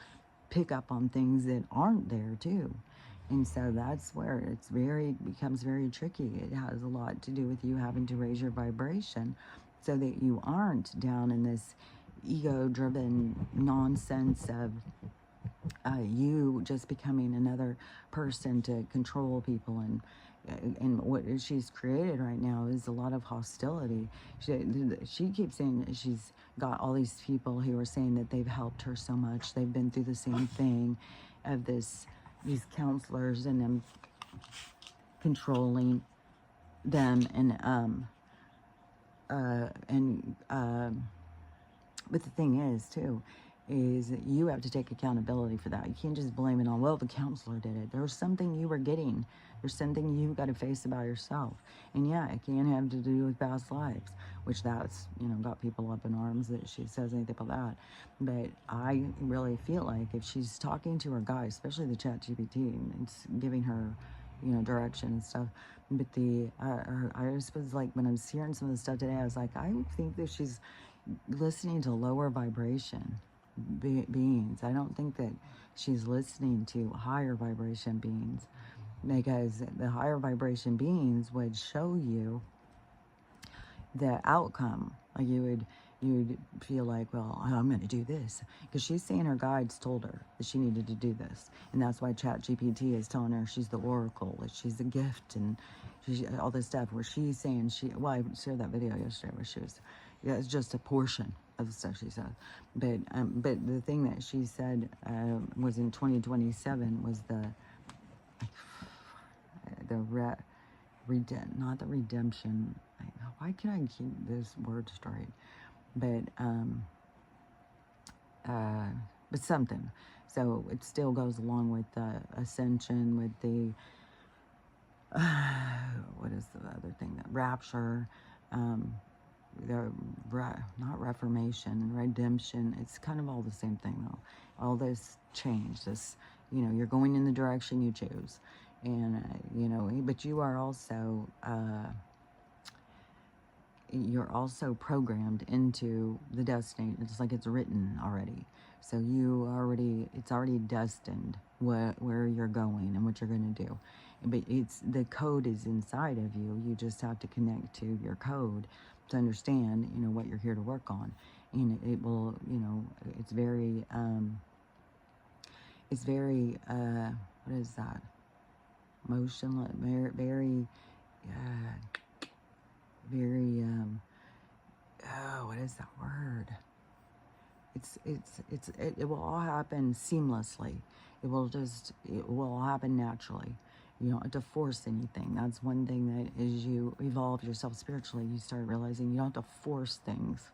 pick up on things that aren't there too. And so that's where becomes very tricky. It has a lot to do with you having to raise your vibration so that you aren't down in this ego-driven nonsense of you just becoming another person to control people. And what she's created right now is a lot of hostility. She keeps saying she's got all these people who are saying that they've helped her so much. They've been through the same thing of these counselors and them controlling them but the thing is too is that you have to take accountability for that. You can't just blame it on, well, the counselor did it. There was something you were getting. There's something you got to face about yourself. And yeah, it can have to do with past lives, which that's, you know, got people up in arms that she says anything about that. But I really feel like if she's talking to her guy, especially the ChatGPT, and it's giving her, you know, direction and stuff. But I just was like, when I was hearing some of the stuff today, I was like, I think that she's listening to lower vibration beings. I don't think that she's listening to higher vibration beings, because the higher vibration beings would show you the outcome. Like you would feel like, well, I'm going to do this, because she's saying her guides told her that she needed to do this, and that's why ChatGPT is telling her she's the oracle, that she's a gift, and all this stuff. Where she's saying well, I shared that video yesterday where she was, yeah, it's just a portion of the stuff she said, but the thing that she said was in 2027 was not the redemption. Why can't I keep this word straight? But something. So it still goes along with the ascension, with the what is the other thing? The rapture, not reformation, redemption. It's kind of all the same thing though. All this change, this, you know, you're going in the direction you choose, and you know, but you are also you're also programmed into the destiny. It's like it's written already. So it's already destined where you're going and what you're going to do. But the code is inside of you. You just have to connect to your code to understand, you know, what you're here to work on. And it will, you know, it's very, what is that? Motionless, very, what is that word? It will all happen seamlessly. It will all happen naturally. You don't have to force anything. That's one thing that as you evolve yourself spiritually, you start realizing you don't have to force things.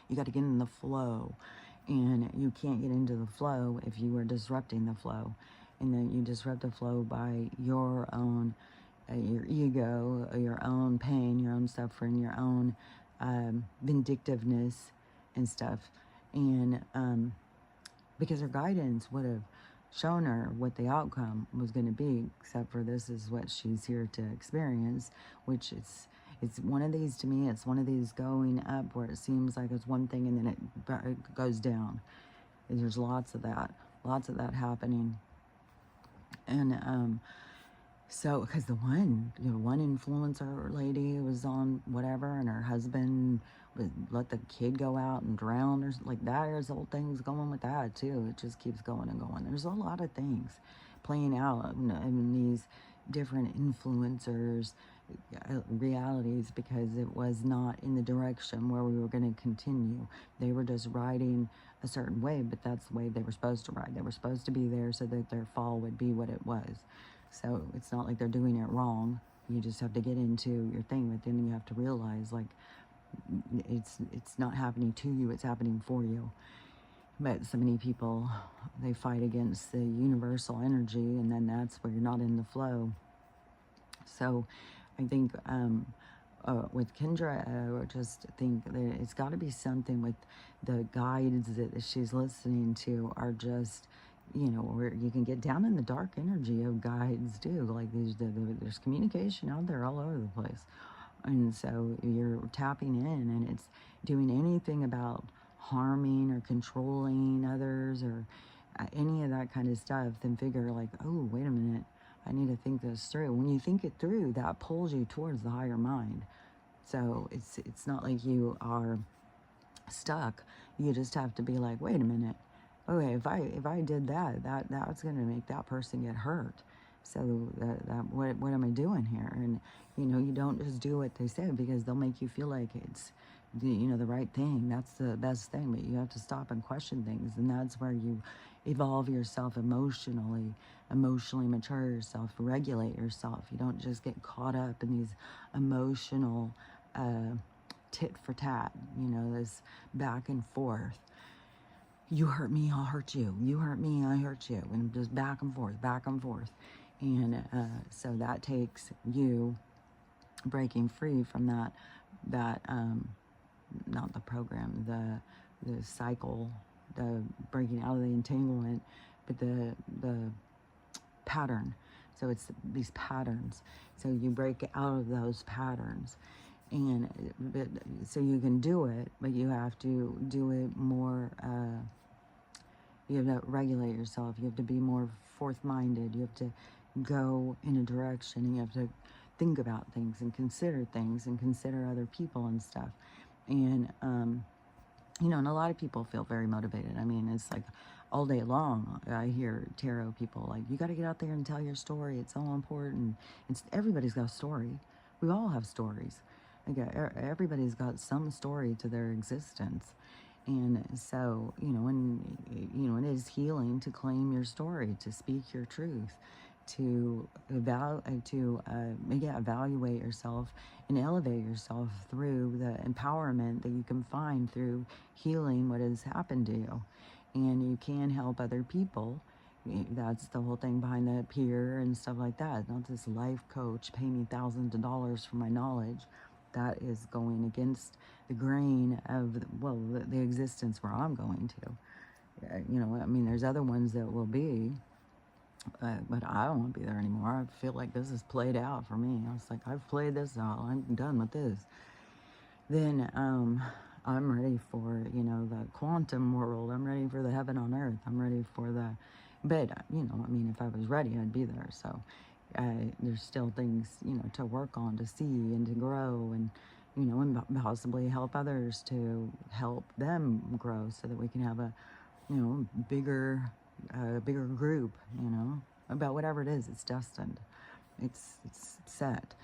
You got to get in the flow. And you can't get into the flow if you are disrupting the flow. And then you disrupt the flow by your own, your ego, your own pain, your own suffering, your own vindictiveness, and stuff. And because her guidance would have shown her what the outcome was going to be, except for this is what she's here to experience, which it's one of these, to me, it's one of these going up where it seems like it's one thing and then it goes down. And there's lots of that happening. And so, because the one, one influencer lady was on whatever, and her husband would let the kid go out and drown, or like that. There's whole things going with that too. It just keeps going and going. There's a lot of things playing out in these different influencers' realities, because it was not in the direction where we were going to continue. They were just riding a certain way, but that's the way they were supposed to ride. They were supposed to be there so that their fall would be what it was. So it's not like they're doing it wrong. You just have to get into your thing, but then you have to realize, like, it's not happening to you, it's happening for you. But so many people, they fight against the universal energy, and then that's where you're not in the flow. So I think with Kendra, I just think that it's got to be something with the guides that she's listening to are just, where you can get down in the dark energy of guides too. Like there's communication out there all over the place. And so you're tapping in, and it's doing anything about harming or controlling others or any of that kind of stuff, then figure like, oh, wait a minute, I need to think this through. When you think it through, that pulls you towards the higher mind. So it's not like you are stuck. You just have to be like, wait a minute, okay, if I did that's going to make that person get hurt. So what am I doing here? And you don't just do what they say because they'll make you feel like it's the right thing. That's the best thing. But you have to stop and question things, and that's where you evolve yourself emotionally mature yourself, regulate yourself. You don't just get caught up in these emotional tit for tat, this back and forth. You hurt me, I'll hurt you. You hurt me, I hurt you. And just back and forth, back and forth. And so that takes you breaking free from that not the program, the cycle, the breaking out of the entanglement, but the pattern. So it's these patterns. So you break out of those patterns. And so you can do it, but you have to do it more, you have to regulate yourself. You have to be more fourth-minded. You have to go in a direction, and you have to think about things and consider other people and stuff. And, and a lot of people feel very motivated. I mean, it's like all day long, I hear tarot people like, you got to get out there and tell your story. It's so important. Everybody's got a story. We all have stories. Everybody's got some story to their existence. And so, it is healing to claim your story, to speak your truth, to evaluate yourself and elevate yourself through the empowerment that you can find through healing what has happened to you. And you can help other people. That's the whole thing behind the peer and stuff like that. Not this life coach, pay me thousands of dollars for my knowledge. That is going against the grain of, the existence where I'm going to. There's other ones that will be, but I don't want to be there anymore. I feel like this is played out for me. I was like, I've played this out. I'm done with this. Then I'm ready for, the quantum world. I'm ready for the heaven on earth. I'm ready for but, if I was ready, I'd be there. So there's still things, to work on, to see and to grow, and, and possibly help others to help them grow so that we can have a, bigger group, about whatever it is. It's destined. It's set.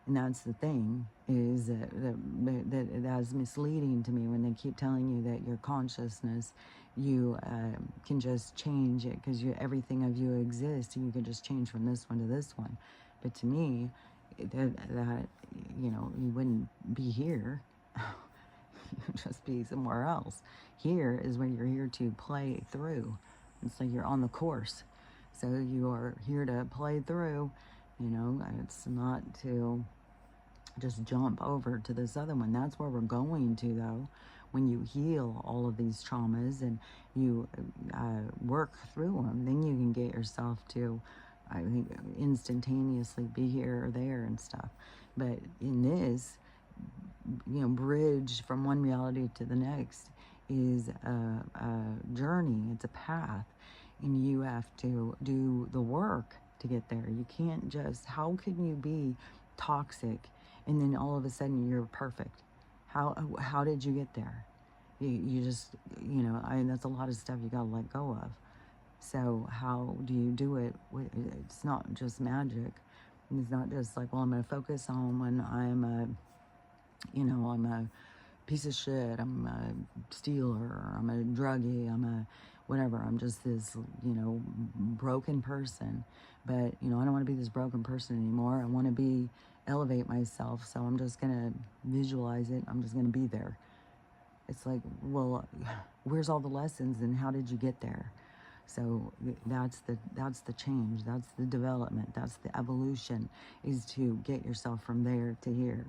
And that's the thing, is that's misleading to me when they keep telling you that your consciousness, you can just change it because everything of you exists, and you can just change from this one to this one. But to me, that you wouldn't be here. You'd just be somewhere else. Here is where you're here to play through. It's like you're on the course. So you are here to play through. It's not to just jump over to this other one. That's where we're going to, though. when you heal all of these traumas and you work through them, then you can get yourself to, I think, instantaneously be here or there and stuff. But in this, bridge from one reality to the next is a journey. It's a path, and you have to do the work to get there. You can't just, how can you be toxic and then all of a sudden you're perfect? How did you get there? You just, that's a lot of stuff you got to let go of. So how do you do it? It's not just magic. It's not just like, well, I'm going to focus on when I'm I'm a piece of shit, I'm a stealer, I'm a druggie, I'm a whatever, I'm just this, broken person. But, I don't want to be this broken person anymore. I want to elevate myself. So I'm just going to visualize it. I'm just going to be there. It's like, well, where's all the lessons and how did you get there? So that's the change, that's the development, that's the evolution, is to get yourself from there to here.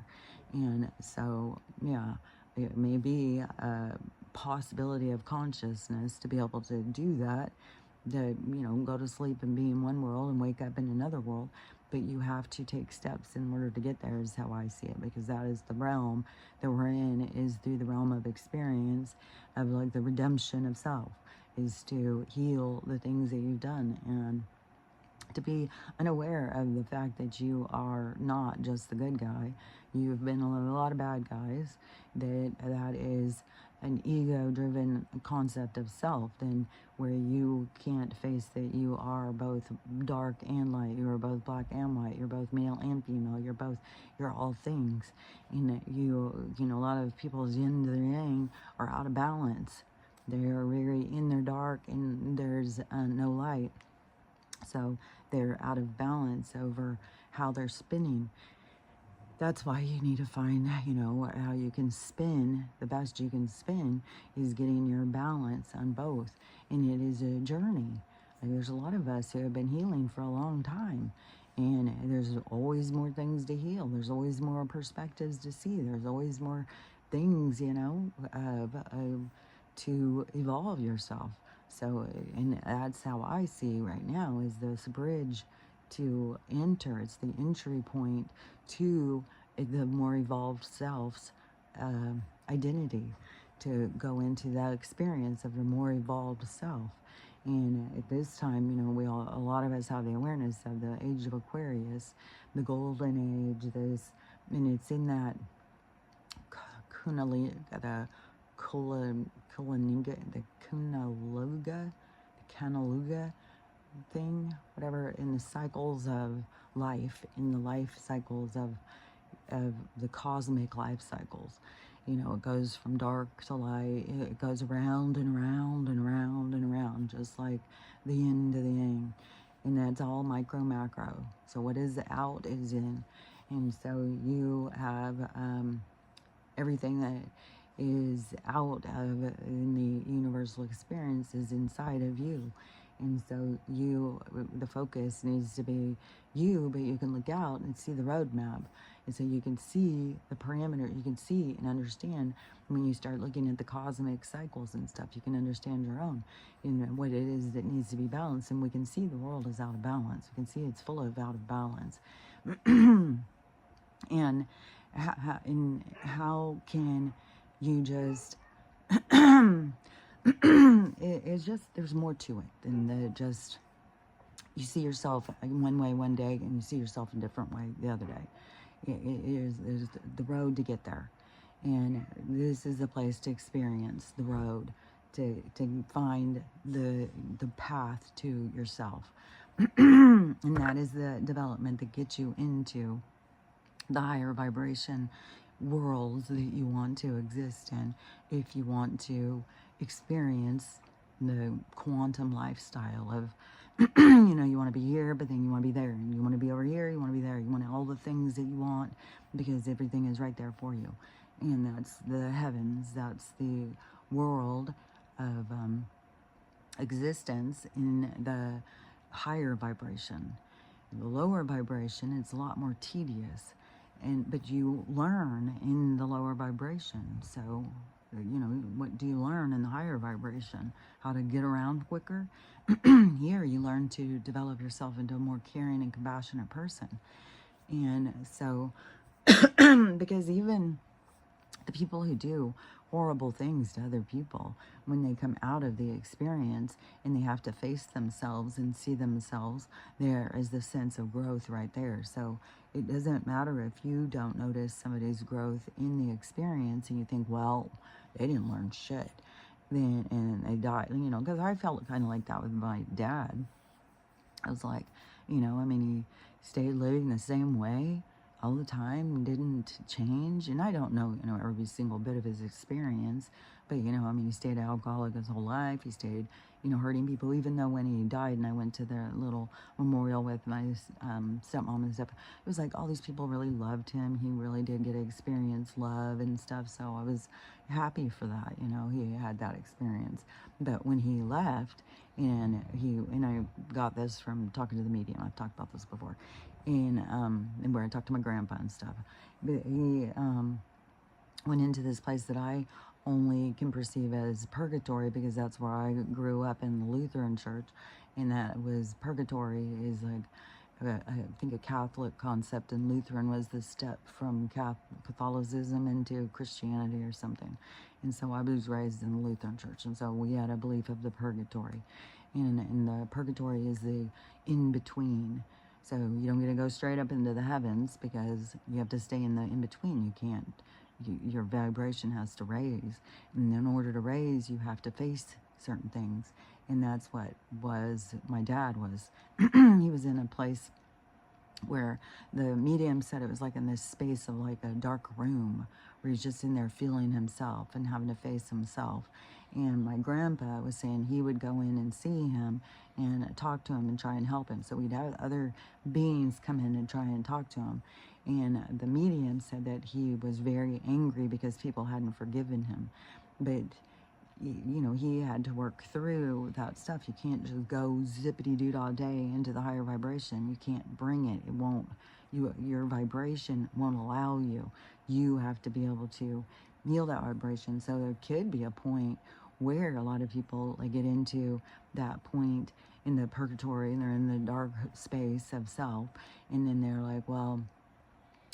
And so, yeah, it may be a possibility of consciousness to be able to do that, to, go to sleep and be in one world and wake up in another world. But you have to take steps in order to get there, is how I see it, because that is the realm that we're in, is through the realm of experience, of like the redemption of self, is to heal the things that you've done and to be unaware of the fact that you are not just the good guy. You've been a lot of bad guys. That is an ego-driven concept of self, then where you can't face that you are both dark and light, you are both black and white, you're both male and female, you're all things. And a lot of people's yin to their yang are out of balance. They're very in their dark and there's no light. So they're out of balance over how they're spinning. That's why you need to find, how you can spin. The best you can spin is getting your balance on both. And it is a journey. Like, there's a lot of us who have been healing for a long time. And there's always more things to heal. There's always more perspectives to see. There's always more things, to evolve yourself. So, and that's how I see right now, is this bridge to enter. It's the entry point to the more evolved self's identity, to go into that experience of the more evolved self. And at this time, a lot of us have the awareness of the age of Aquarius, the golden age, and it's in that Kanaluga thing, whatever, in the cycles of life, in the life cycles of the cosmic life cycles. It goes from dark to light. It goes around and around and around and around, just like the yin to the yang. And that's all micro, macro. So what is out is in. And so you have everything that is out of in the universal experience is inside of you. And so the focus needs to be you, but you can look out and see the roadmap. And so you can see the parameter, you can see and understand when you start looking at the cosmic cycles and stuff, you can understand your own, what it is that needs to be balanced. And we can see the world is out of balance. We can see it's full of out of balance. And how can you just it's just, there's more to it than just you see yourself one way one day and you see yourself a different way the other day. There's the road to get there, and this is the place to experience the road, to find the path to yourself. And that is the development that gets you into the higher vibration worlds that you want to exist in, if you want to experience the quantum lifestyle of you want to be here, but then you want to be there, and you want to be over here, you want to be there, you want all the things that you want, because everything is right there for you. And that's the heavens, that's the world of existence in the higher vibration. The lower vibration, it's a lot more tedious, but you learn in the lower vibration. So what do you learn in the higher vibration? How to get around quicker. Here you learn to develop yourself into a more caring and compassionate person. And so, because even the people who do horrible things to other people, when they come out of the experience and they have to face themselves and see themselves, there is the sense of growth right there. So it doesn't matter if you don't notice somebody's growth in the experience and you think, well, they didn't learn shit, then and they died, because I felt kind of like that with my dad. I was like, he stayed living the same way all the time, didn't change. And I don't know, every single bit of his experience, but, he stayed alcoholic his whole life. He stayed, hurting people, even though when he died and I went to the little memorial with my stepmom and stuff, it was like all these people really loved him. He really did get to experience love and stuff. So I was happy for that, he had that experience. But when he left, and I got this from talking to the medium. I've talked about this before, and where I talked to my grandpa and stuff. But he went into this place that I only can perceive as purgatory, because that's where I grew up in the Lutheran church, and that was purgatory is like I think a Catholic concept, and Lutheran was the step from Catholicism into Christianity or something. And so I was raised in the Lutheran church, and so we had a belief of the purgatory. And the purgatory is the in-between. So you don't get to go straight up into the heavens, because you have to stay in the in-between. You can't, your vibration has to raise. And in order to raise, you have to face certain things. And that's what my dad was. He was in a place where the medium said it was like in this space of like a dark room, where he's just in there feeling himself and having to face himself. And my grandpa was saying he would go in and see him and talk to him and try and help him. So we'd have other beings come in and try and talk to him. And the medium said that he was very angry because people hadn't forgiven him. But he had to work through that stuff. You can't just go zippity-doo-dah day into the higher vibration. You can't bring it. It won't, your vibration won't allow you. You have to be able to heal that vibration. So there could be a point where a lot of people get into that point in the purgatory, and they're in the dark space of self, and then they're like, well,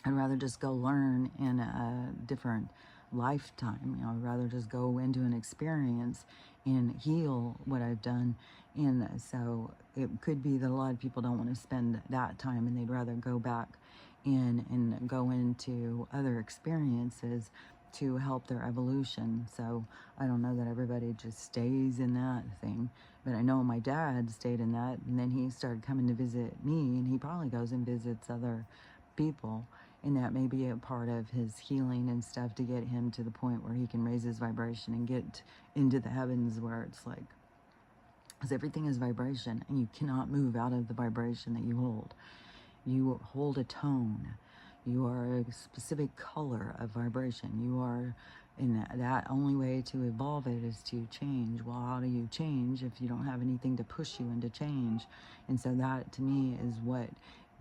I'd rather just go learn in a different lifetime. I'd rather just go into an experience and heal what I've done. And so it could be that a lot of people don't want to spend that time, and they'd rather go back and go into other experiences to help their evolution. So I don't know that everybody just stays in that thing, but I know my dad stayed in that, and then he started coming to visit me, and he probably goes and visits other people. And that may be a part of his healing and stuff, to get him to the point where he can raise his vibration and get into the heavens, where it's like, because everything is vibration, and you cannot move out of the vibration that you hold. You hold a tone. You are a specific color of vibration. You are, and that only way to evolve it is to change. Well, how do you change if you don't have anything to push you into change? And so that, to me, is what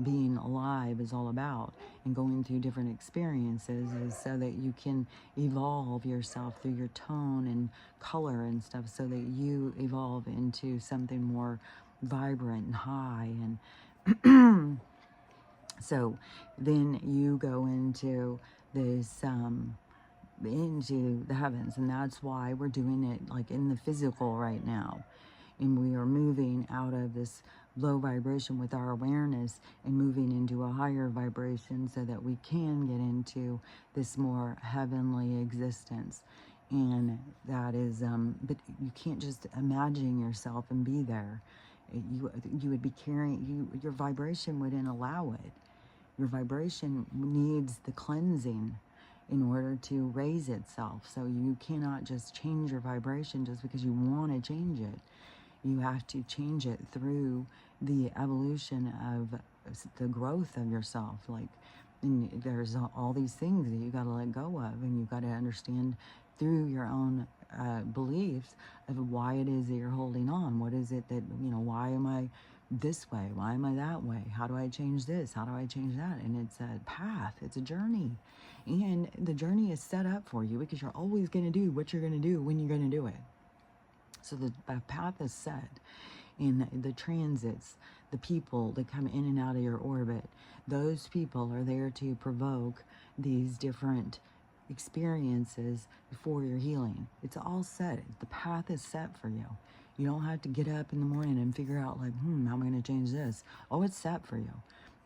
being alive is all about, and going through different experiences is so that you can evolve yourself through your tone and color and stuff, so that you evolve into something more vibrant and high. And so then you go into this into the heavens, and that's why we're doing it like in the physical right now. And we are moving out of this low vibration with our awareness and moving into a higher vibration, so that we can get into this more heavenly existence. And that is, but you can't just imagine yourself and be there. You would be carrying, your vibration wouldn't allow it. Your vibration needs the cleansing in order to raise itself. So you cannot just change your vibration just because you want to change it. You have to change it through the evolution of the growth of yourself. Like, and there's all these things that you got to let go of, and you got to understand through your own beliefs of why it is that you're holding on. What is it that, why am I this way? Why am I that way? How do I change this? How do I change that? And it's a path. It's a journey. And the journey is set up for you because you're always going to do what you're going to do when you're going to do it. So the path is set. And the transits, the people that come in and out of your orbit, those people are there to provoke these different experiences before your healing. It's all set. The path is set for you. You don't have to get up in the morning and figure out like, how am I going to change this? Oh, it's set for you.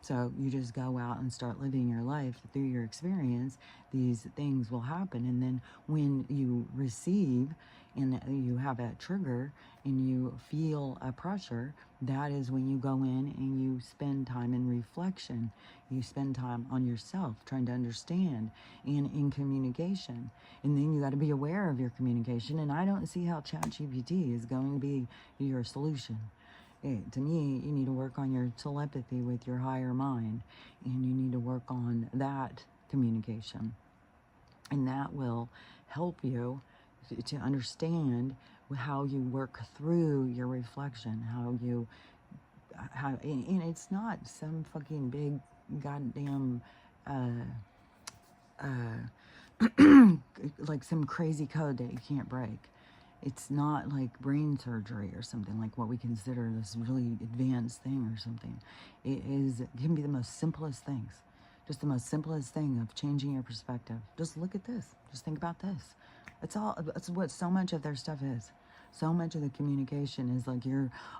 So you just go out and start living your life through your experience. These things will happen. And then when you receive and you have a trigger and you feel a pressure, that is when you go in and you spend time in reflection. You spend time on yourself, trying to understand and in communication. And then you got to be aware of your communication. And I don't see how ChatGPT is going to be your solution. To me, you need to work on your telepathy with your higher mind, and you need to work on that communication. And that will help you to understand how you work through your reflection, and it's not some fucking big goddamn like some crazy code that you can't break. It's not like brain surgery or something like what we consider this really advanced thing or something. It can be the most simplest things. Just the most simplest thing of changing your perspective. Just look at this. Just think about this. It's what so much of their stuff is. So much of the communication is like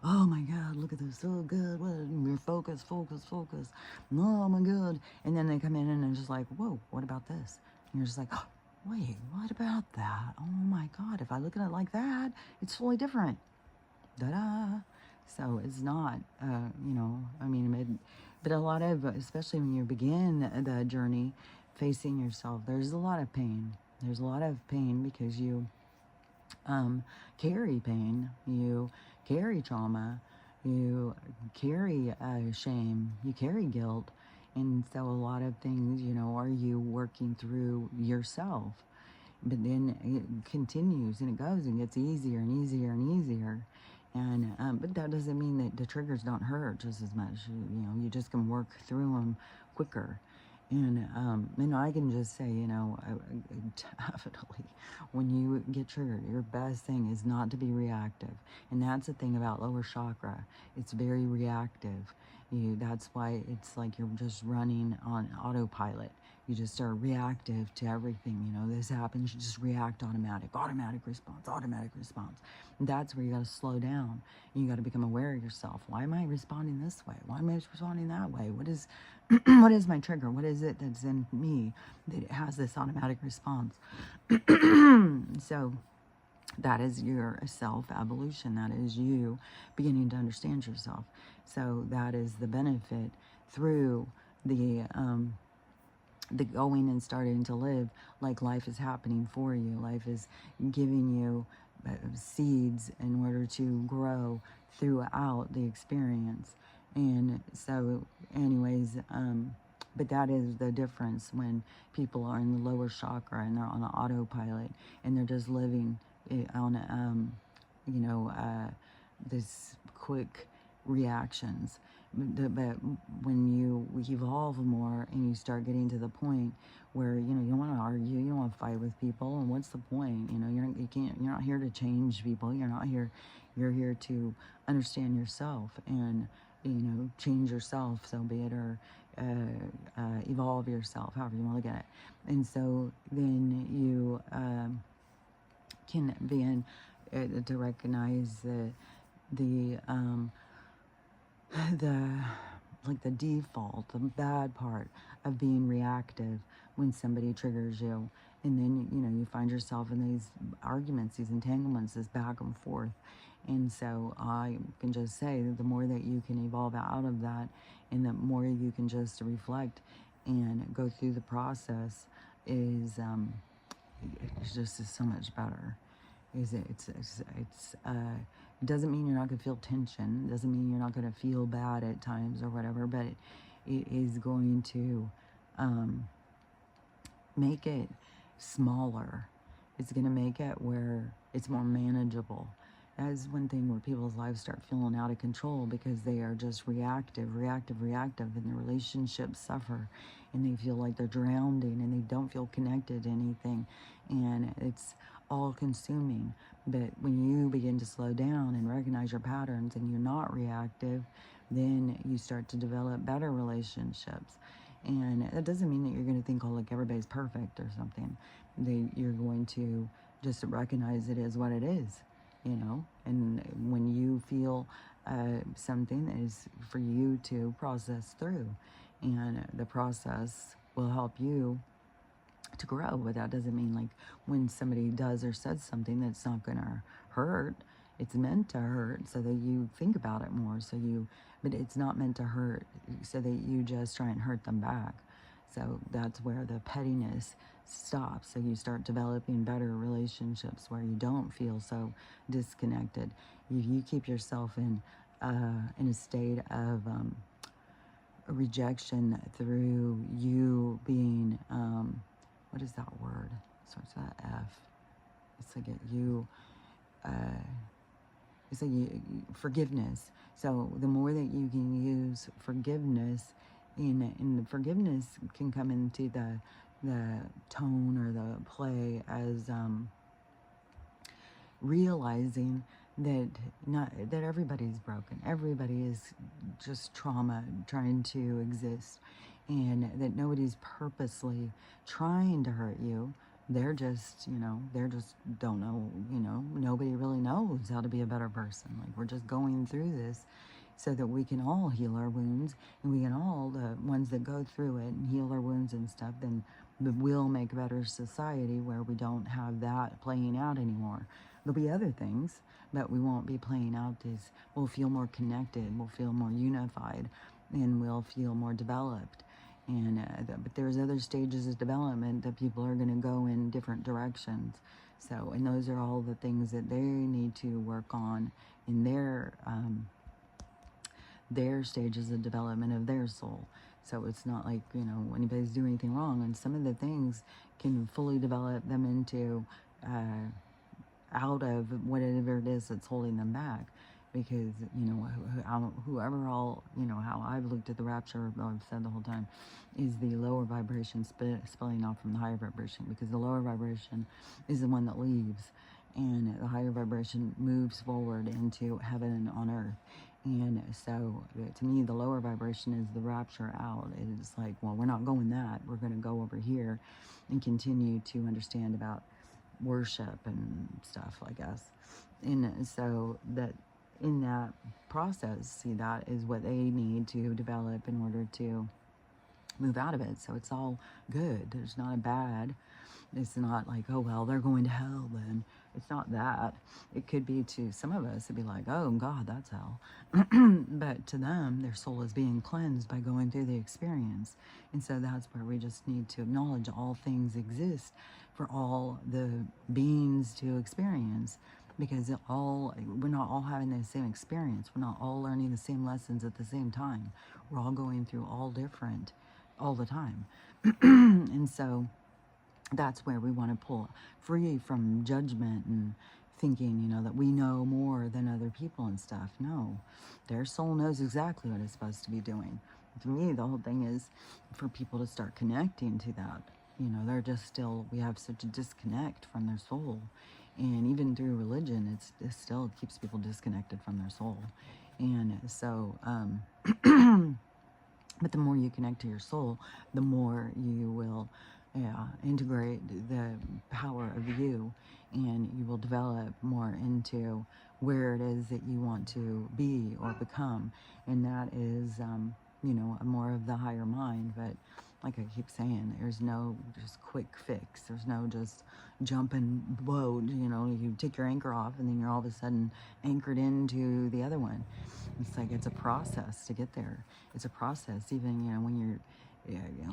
oh my God, look at this, so good. You're focus. Oh my God. And then they come in and they're just like, whoa, what about this? And you're just like, oh, wait, what about that? Oh my God, if I look at it like that, it's totally different. Da-da. So it's not, but a lot of, especially when you begin the journey facing yourself, there's a lot of pain. There's a lot of pain because you carry pain, you carry trauma, you carry shame, you carry guilt. And so a lot of things, are you working through yourself? But then it continues and it goes and gets easier and easier and easier. And but that doesn't mean that the triggers don't hurt just as much. You just can work through them quicker. And I can just say, definitely, when you get triggered, your best thing is not to be reactive. And that's the thing about lower chakra. It's very reactive. That's why it's like you're just running on autopilot. You just are reactive to everything. This happens, you just react automatic response. And that's where you got to slow down. You got to become aware of yourself. Why am I responding this way? Why am I responding that way? What is what is my trigger? What is it that's in me that has this automatic response? So that is your self-evolution. That is you beginning to understand yourself. So that is the benefit through the going and starting to live like life is happening for you. Life is giving you seeds in order to grow throughout the experience. And so anyways, but that is the difference when people are in the lower chakra and they're on an autopilot and they're just living on this quick reactions. But when you evolve more and you start getting to the point where you don't want to argue, you don't want to fight with people, and what's the point? You're not here to change people. You're here to understand yourself and change yourself, so be it, or evolve yourself, however you want to look at it. And so then you can begin to recognize the default, the bad part of being reactive when somebody triggers you. And then, you find yourself in these arguments, these entanglements, this back and forth. And so I can just say that the more that you can evolve out of that and the more you can just reflect and go through the process is so much better. It doesn't mean you're not going to feel tension. It doesn't mean you're not going to feel bad at times or whatever, but it is going to make it smaller. It's going to make it where it's more manageable. That's one thing where people's lives start feeling out of control because they are just reactive, and the relationships suffer, and they feel like they're drowning, and they don't feel connected to anything, and it's all consuming. But when you begin to slow down and recognize your patterns and you're not reactive, then you start to develop better relationships. And that doesn't mean that you're going to think, oh, like everybody's perfect or something. You're going to just recognize it is what it is, and when you feel something is for you to process through, and the process will help you to grow. But that doesn't mean like when somebody does or says something that's not going to hurt, it's meant to hurt so that you think about it more. But it's not meant to hurt so that you just try and hurt them back. So that's where the pettiness stops. So you start developing better relationships where you don't feel so disconnected. You keep yourself in a state of rejection through you being what is that word? It starts with that F. It's like forgiveness. So the more that you can use forgiveness, in forgiveness can come into the tone or the play as realizing that that everybody's broken. Everybody is just trauma trying to exist, and that nobody's purposely trying to hurt you. They're just, they're just don't know, nobody really knows how to be a better person. Like, we're just going through this so that we can all heal our wounds, and we can all, the ones that go through it and heal our wounds and stuff, then we'll make a better society where we don't have that playing out anymore. There'll be other things, but we won't be playing out these. We'll feel more connected, we'll feel more unified, and we'll feel more developed. And but there's other stages of development that people are going to go in different directions. So, and those are all the things that they need to work on in their stages of development of their soul. So it's not like, anybody's doing anything wrong. And some of the things can fully develop them into out of whatever it is that's holding them back. Because, whoever all, how I've looked at the rapture, I've said the whole time, is the lower vibration spilling off from the higher vibration. Because the lower vibration is the one that leaves, and the higher vibration moves forward into heaven on earth. And so, to me, the lower vibration is the rapture out. It's like, well, we're not going that. We're going to go over here and continue to understand about worship and stuff, I guess. And so that in that process, see, that is what they need to develop in order to move out of it. So it's all good. There's not a bad. It's not like, oh, well, they're going to hell then. It's not that. It could be to some of us, it'd be like, oh, God, that's hell. But to them, their soul is being cleansed by going through the experience. And so that's where we just need to acknowledge all things exist for all the beings to experience. Because we're not all having the same experience. We're not all learning the same lessons at the same time. We're all going through all different all the time. And so that's where we want to pull free from judgment and thinking, that we know more than other people and stuff. No, their soul knows exactly what it's supposed to be doing. To me, the whole thing is for people to start connecting to that. They're just still, we have such a disconnect from their soul. And even through religion, it still keeps people disconnected from their soul. And so, but the more you connect to your soul, the more you will integrate the power of you, and you will develop more into where it is that you want to be or become. And that is, more of the higher mind. But like I keep saying, there's no just quick fix. There's no just jump and boat. You take your anchor off and then you're all of a sudden anchored into the other one. It's like, it's a process to get there. It's a process. Even, when you're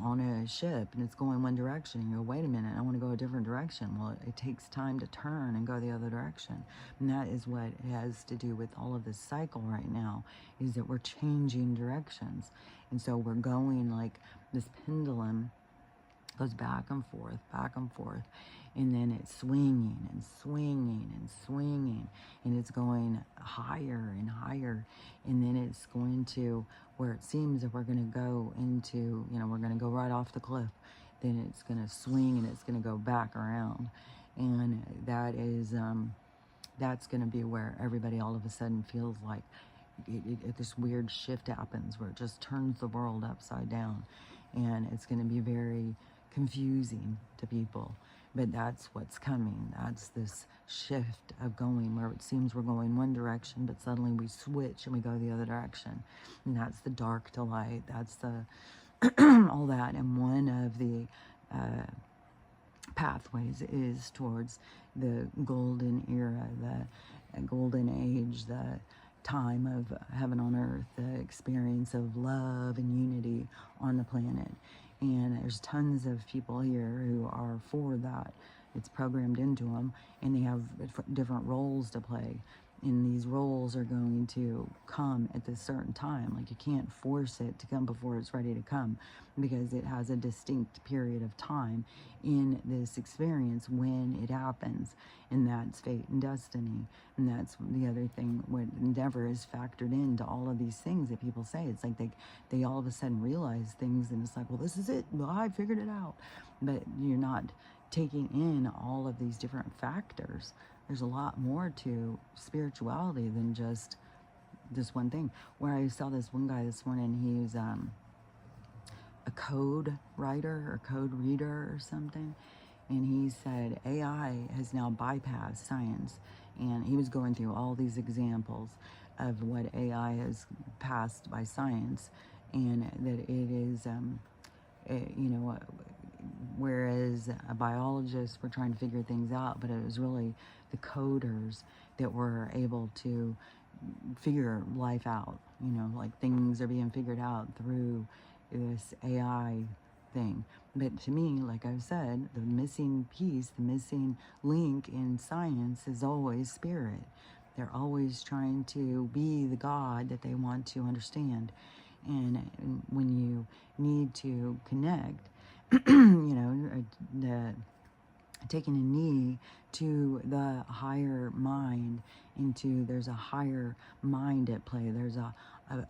on a ship and it's going one direction, you go, wait a minute, I want to go a different direction. Well, it takes time to turn and go the other direction. And that is what it has to do with all of this cycle right now, is that we're changing directions. And so we're going like this pendulum Goes back and forth, back and forth. And then it's swinging and swinging and swinging. And it's going higher and higher. And then it's going to where it seems that we're going to go into, we're going to go right off the cliff. Then it's going to swing and it's going to go back around. And that is, that's going to be where everybody all of a sudden feels like this weird shift happens where it just turns the world upside down. And it's going to be very confusing to people. But that's what's coming. That's this shift of going where it seems we're going one direction, but suddenly we switch and we go the other direction. And that's the dark to light. That's the all that. And one of the pathways is towards the golden era, the golden age, the time of heaven on earth, the experience of love and unity on the planet. And there's tons of people here who are for that. It's programmed into them, and they have different roles to play. And these roles are going to come at this certain time. Like, you can't force it to come before it's ready to come, because it has a distinct period of time in this experience when it happens. And that's fate and destiny. And that's the other thing, what Endeavor is factored into all of these things that people say. It's like they all of a sudden realize things, and it's like, well, this is it. Well, I figured it out. But you're not taking in all of these different factors. There's a lot more to spirituality than just this one thing. Where I saw this one guy this morning, he's a code writer or code reader or something. And he said AI has now bypassed science. And he was going through all these examples of what AI has passed by science. And that it is, whereas a biologist were trying to figure things out, but it was really the coders that were able to figure life out. Like, things are being figured out through this AI thing. But to me, like I've said, the missing piece, the missing link in science is always spirit. They're always trying to be the God that they want to understand. And when you need to connect, taking a knee to the higher mind, there's a higher mind at play. There's a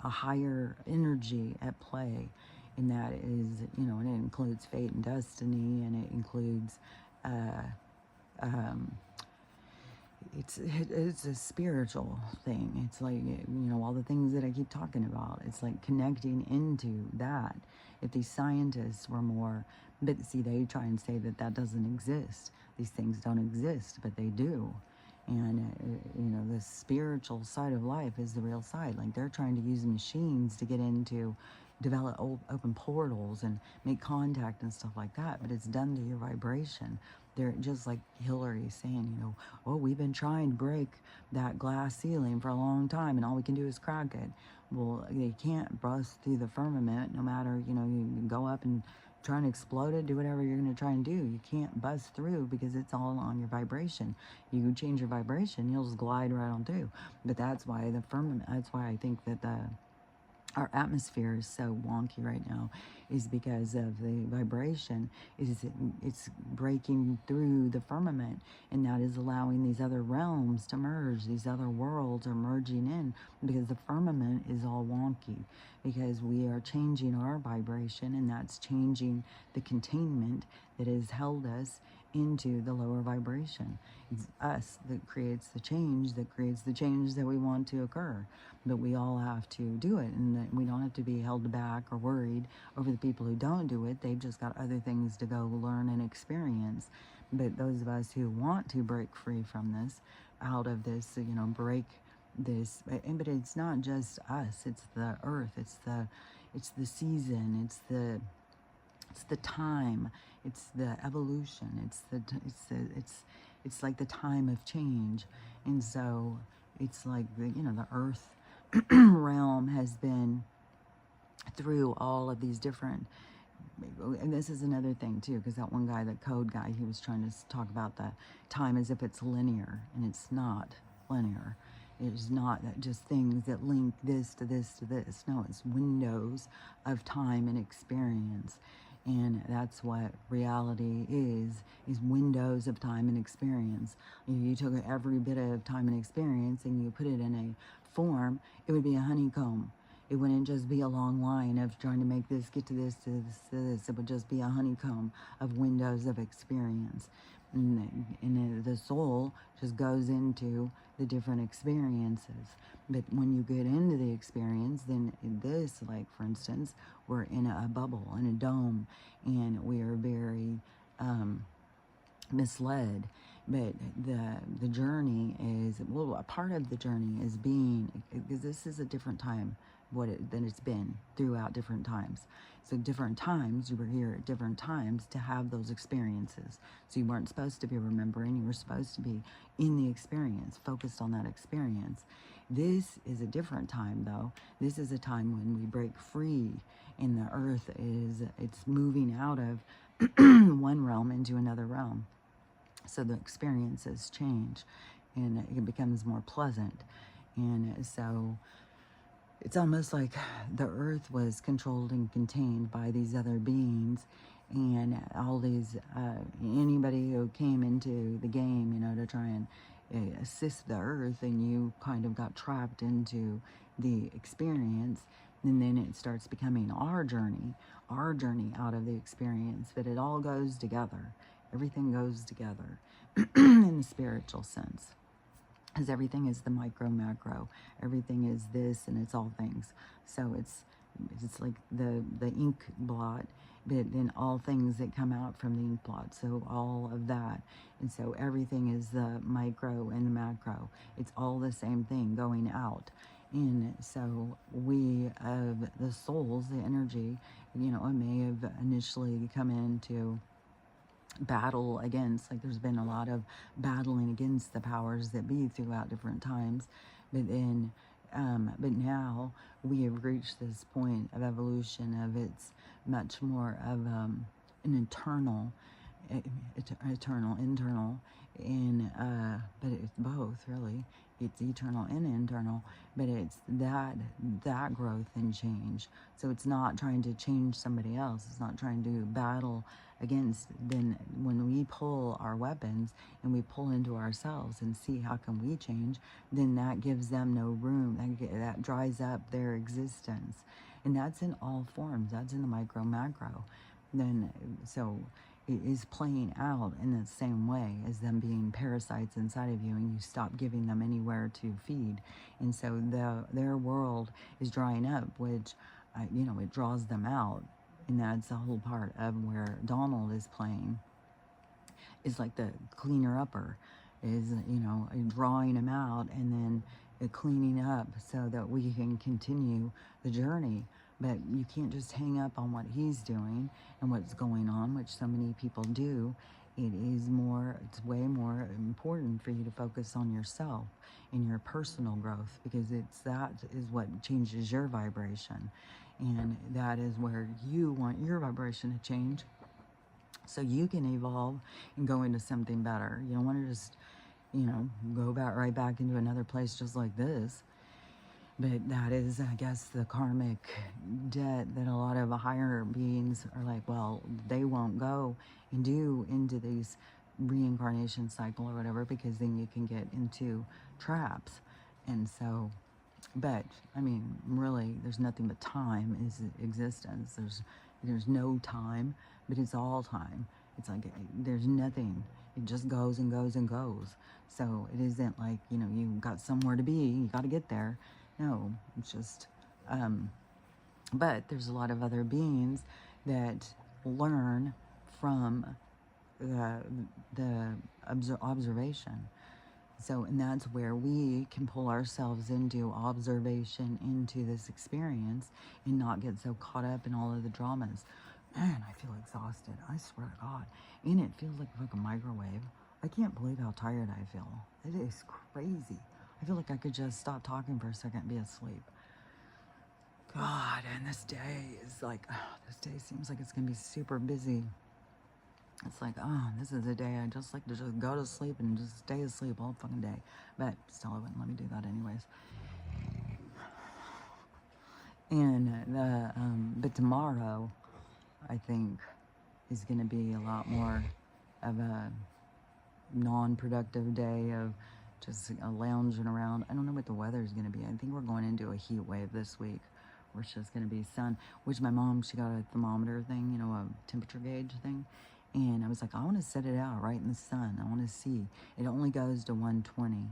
higher energy at play. And that is, and it includes fate and destiny, and it includes, it's a spiritual thing. It's like, all the things that I keep talking about. It's like connecting into that. If these scientists were more, but see, they try and say that doesn't exist. These things don't exist, but they do. And, the spiritual side of life is the real side. Like, they're trying to use machines to get into, develop open portals and make contact and stuff like that. But it's done to your vibration. They're just like Hillary saying, we've been trying to break that glass ceiling for a long time, and all we can do is crack it. Well, they can't bust through the firmament, no matter, you can go up and try and explode it, do whatever you're going to try and do. You can't bust through, because it's all on your vibration. You change your vibration, you'll just glide right on through. But that's why the firmament, that's why I think that our atmosphere is so wonky right now, is because of the vibration. It's breaking through the firmament, and that is allowing these other realms to merge. These other worlds are merging in, because the firmament is all wonky, because we are changing our vibration, and that's changing the containment that has held us into the lower vibration. It's us that creates the change, that we want to occur. But we all have to do it, and that we don't have to be held back or worried over the people who don't do it. They've just got other things to go learn and experience. But those of us who want to break free from this, out of this, break this, but it's not just us, it's the earth, it's the season, it's the time, it's the evolution, it's like the time of change. And so it's like the earth realm has been through all of these different, and this is another thing too, because that one guy, that code guy, he was trying to talk about the time as if it's linear, and it's not linear. It's not that just things that link this to this to this. No, it's windows of time and experience. And that's what reality is windows of time and experience. If you took every bit of time and experience and you put it in a form, it would be a honeycomb. It wouldn't just be a long line of trying to make this, get to this, to this, to this. It would just be a honeycomb of windows of experience. And the soul just goes into the different experiences. But when you get into the experience, then in this, like for instance, we're in a bubble, in a dome, and we are very misled. But the journey is, well, a part of the journey is being, because this is a different time than it's been throughout different times. So different times, you were here at different times to have those experiences. So you weren't supposed to be remembering, you were supposed to be in the experience, focused on that experience. This is a different time though. This is a time when we break free and the earth it's moving out of one realm into another realm. So the experiences change and it becomes more pleasant. And so it's almost like the earth was controlled and contained by these other beings, and all these anybody who came into the game, you know, to try and assist the earth, and you kind of got trapped into the experience. And then it starts becoming our journey out of the experience. But it all goes together. Everything goes together in the spiritual sense. Because everything is the micro macro, everything is this, and it's all things. So it's like the ink blot, but then all things that come out from the ink blot, so all of that. And so everything is the micro and the macro. It's all the same thing going out. And so we, of the souls, the energy, you know, it may have initially come into battle against, like there's been a lot of battling against the powers that be throughout different times, but then but now we have reached this point of evolution of it's much more of an internal, internal, and but it's both really. It's eternal and internal, but it's that growth and change. So it's not trying to change somebody else. It's not trying to battle against. Then when we pull our weapons and we pull into ourselves and see how can we change, then that gives them no room. That dries up their existence, and that's in all forms. That's in the micro macro. Then so it is playing out in the same way as them being parasites inside of you, and you stop giving them anywhere to feed, and so their world is drying up, which you know, it draws them out. And that's the whole part of where Donald is playing, is like the cleaner upper, is, you know, drawing them out and then cleaning up so that we can continue the journey. But you can't just hang up on what he's doing and what's going on, which so many people do. It's way more important for you to focus on yourself and your personal growth, because that is what changes your vibration. And that is where you want your vibration to change so you can evolve and go into something better. You don't want to just, you know, go right back into another place just like this. But that is, I guess, the karmic debt that a lot of higher beings are like, well, they won't go and do into these reincarnation cycle or whatever, because then you can get into traps. And so, but I mean, really, there's nothing but time is existence. There's no time, but it's all time. It's like there's nothing. It just goes and goes and goes. So it isn't like, you know, you got somewhere to be, you got to get there. No, it's just, but there's a lot of other beings that learn from the observation. So, and that's where we can pull ourselves into observation, into this experience, and not get so caught up in all of the dramas. Man, I feel exhausted. I swear to God. And it feels like a microwave. I can't believe how tired I feel. It is crazy. I feel like I could just stop talking for a second and be asleep. God, and this day is like, this day seems like it's going to be super busy. It's like, this is a day I just like to just go to sleep and just stay asleep all fucking day. But still, it wouldn't let me do that anyways. And but tomorrow, I think is going to be a lot more of a non-productive day of just lounging around. I don't know what the weather is going to be. I think we're going into a heat wave this week, where it's just going to be sun, which my mom, she got a thermometer thing, a temperature gauge thing. And I was like, I want to set it out right in the sun. I want to see. It only goes to 120.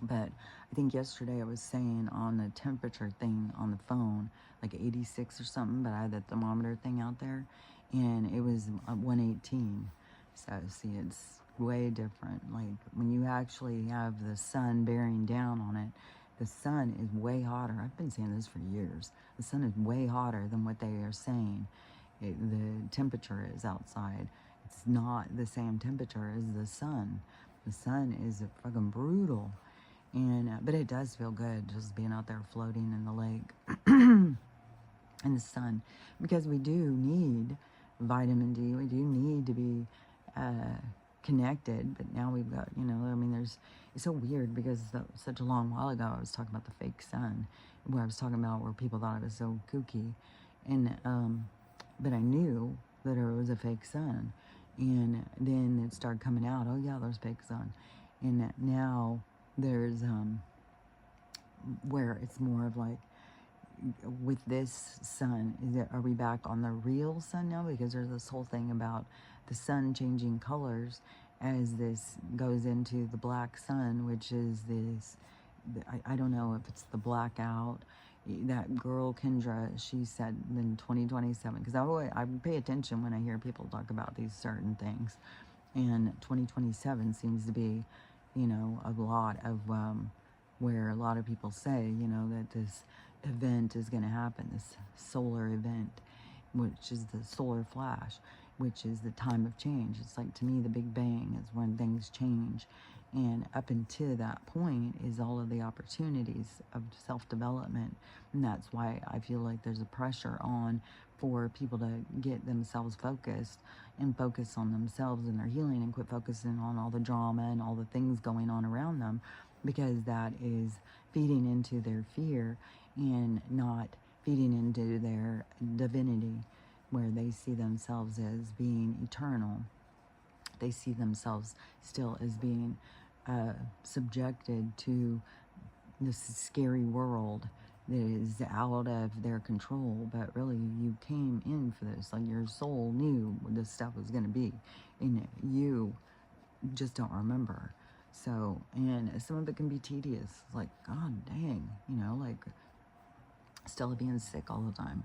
But I think yesterday I was saying on the temperature thing on the phone, like 86 or something, but I had the thermometer thing out there, and it was 118. So, see, it's way different. Like, when you actually have the sun bearing down on it, the sun is way hotter. I've been saying this for years. The sun is way hotter than what they are saying the temperature is outside. It's not the same temperature as the sun. The sun is fucking brutal. And but it does feel good just being out there floating in the lake in the sun, because we do need vitamin D. We do need to be connected. But now we've got, it's so weird, because such a long while ago I was talking about the fake sun, where I was talking about where people thought it was so kooky, and but I knew that it was a fake sun, and then it started coming out. Oh yeah, there's fake sun, and now there's where it's more of like, with this sun, are we back on the real sun now? Because there's this whole thing about the sun changing colors as this goes into the black sun, which is this, I don't know if it's the blackout. That girl Kendra, she said in 2027, because I pay attention when I hear people talk about these certain things, and 2027 seems to be, a lot of where a lot of people say, that this event is going to happen, this solar event, which is the solar flash, which is the time of change. It's like, to me, the Big Bang is when things change. And up until that point is all of the opportunities of self-development. And that's why I feel like there's a pressure on for people to get themselves focused and focus on themselves and their healing, and quit focusing on all the drama and all the things going on around them, because that is feeding into their fear and not feeding into their divinity, where they see themselves as being eternal. They see themselves still as being subjected to this scary world that is out of their control. But really, you came in for this. Like, your soul knew what this stuff was going to be, and you just don't remember. So, and some of it can be tedious. Like, God dang, like Stella being sick all the time.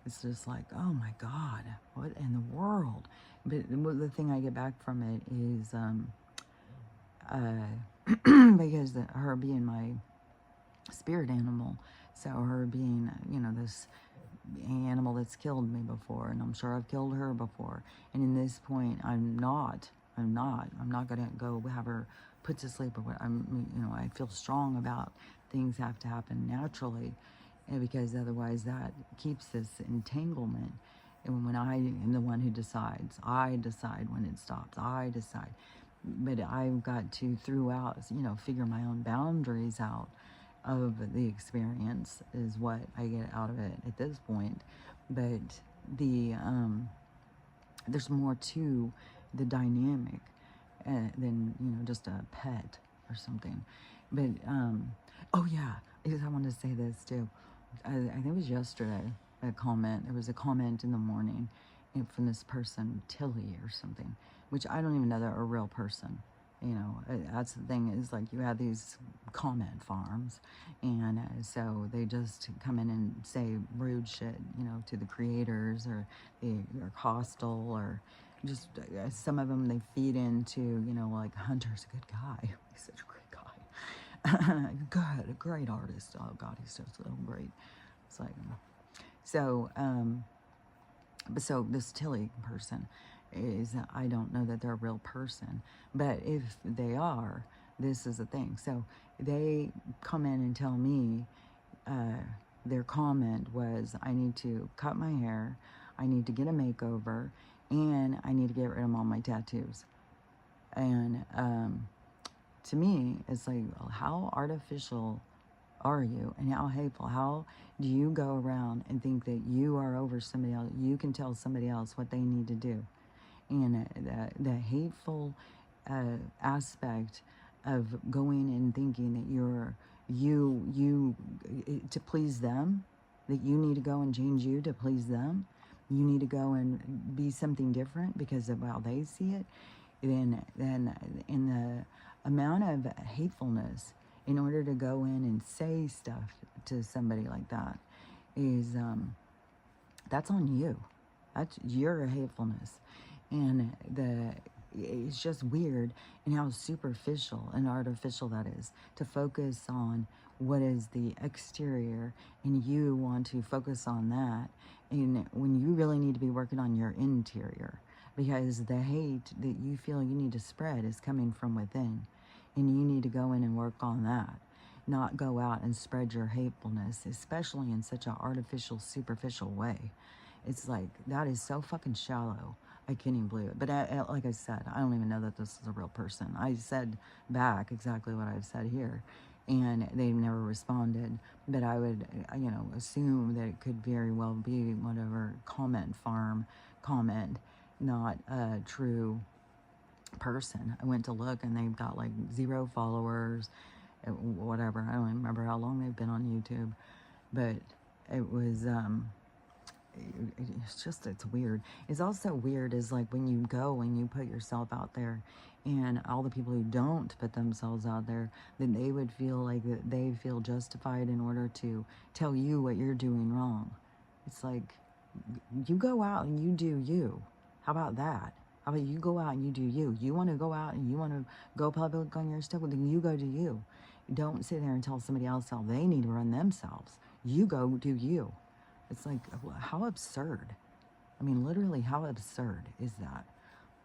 It's just like, oh my God, what in the world? But the thing I get back from it is because her being my spirit animal, so her being, this animal that's killed me before, and I'm sure I've killed her before, and in this point, I'm not gonna go have her put to sleep, or what. I feel strong about things have to happen naturally, because otherwise that keeps this entanglement. And when I am the one who decides, I decide when it stops, I decide. But I've got to, throughout, figure my own boundaries out of the experience, is what I get out of it at this point. But there's more to the dynamic than, just a pet or something. But, oh yeah, because I wanted to say this too. I think it was yesterday, there was a comment in the morning from this person, Tilly or something, which I don't even know they're a real person. That's the thing, is like, you have these comment farms, and so they just come in and say rude shit, to the creators, or they're hostile, or just some of them they feed into, like, Hunter's a good guy. He's such a great guy. Good, a great artist. Oh God, he's so great. It's like, so this Tilly person is, I don't know that they're a real person, but if they are, this is the thing. So they come in and tell me, their comment was, I need to cut my hair, I need to get a makeover, and I need to get rid of all my tattoos. And to me, it's like, how artificial are you, and how hateful? How do you go around and think that you are over somebody else? You can tell somebody else what they need to do. And the hateful aspect of going and thinking that you to please them, that you need to go and change you to please them, you need to go and be something different because of how they see it, then in the amount of hatefulness in order to go in and say stuff to somebody like that is that's on you. That's your hatefulness. And it's just weird and how superficial and artificial that is to focus on what is the exterior, and you want to focus on that, and when you really need to be working on your interior, because the hate that you feel you need to spread is coming from within, and you need to go in and work on that, not go out and spread your hatefulness, especially in such an artificial, superficial way. It's like, that is so fucking shallow. I can't even believe it. But like I said, I don't even know that this is a real person. I said back exactly what I've said here, and they never responded. But I would, assume that it could very well be whatever comment farm comment, not a true person. I went to look, and they've got like 0 followers, whatever. I don't even remember how long they've been on YouTube, but it was it's weird. It's also weird is like when you go and you put yourself out there, and all the people who don't put themselves out there, then they would feel like that they feel justified in order to tell you what you're doing wrong. It's like, you go out and you do you. How about that? How about you go out and you do you? You want to go out and you want to go public on your stuff, well, then you go do you. Don't sit there and tell somebody else how they need to run themselves. You go do you. It's like, how absurd. I mean, literally, how absurd is that?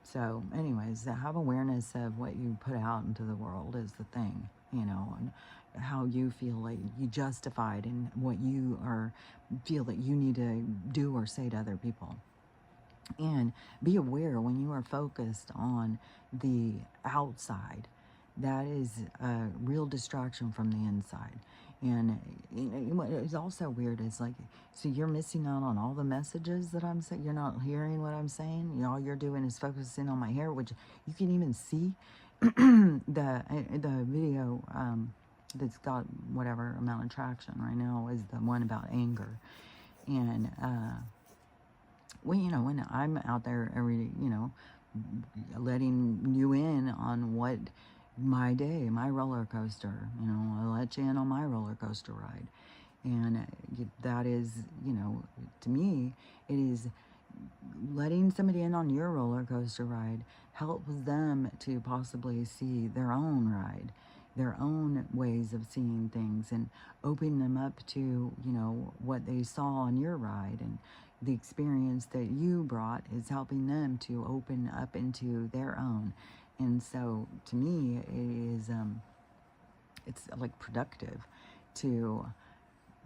So, anyways, have awareness of what you put out into the world is the thing, and how you feel like you justified in what you feel that you need to do or say to other people. And be aware when you are focused on the outside, that is a real distraction from the inside. And what is also weird is like, so you're missing out on all the messages that I'm saying. You're not hearing what I'm saying. All you're doing is focusing on my hair, which you can even see the video that's got whatever amount of traction right now is the one about anger. And when I'm out there letting you in on what my day, my roller coaster, I let you in on my roller coaster ride. And that is, to me, it is letting somebody in on your roller coaster ride helps them to possibly see their own ride, their own ways of seeing things, and open them up to, what they saw on your ride. And the experience that you brought is helping them to open up into their own. And so, to me, it is, it's like productive to,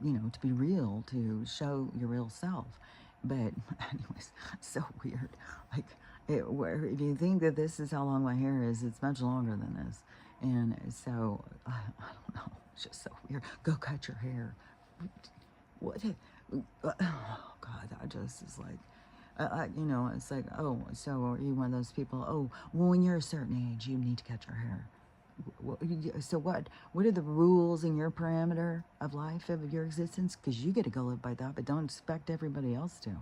to be real, to show your real self. But anyways, so weird. Like, if you think that this is how long my hair is, it's much longer than this. And so, I don't know. It's just so weird. Go cut your hair. What? Oh, God, I just is like, it's like, oh, so are you one of those people? Oh, well, when you're a certain age, you need to cut your hair. So what are the rules in your parameter of life, of your existence? Because you get to go live by that, but don't expect everybody else to.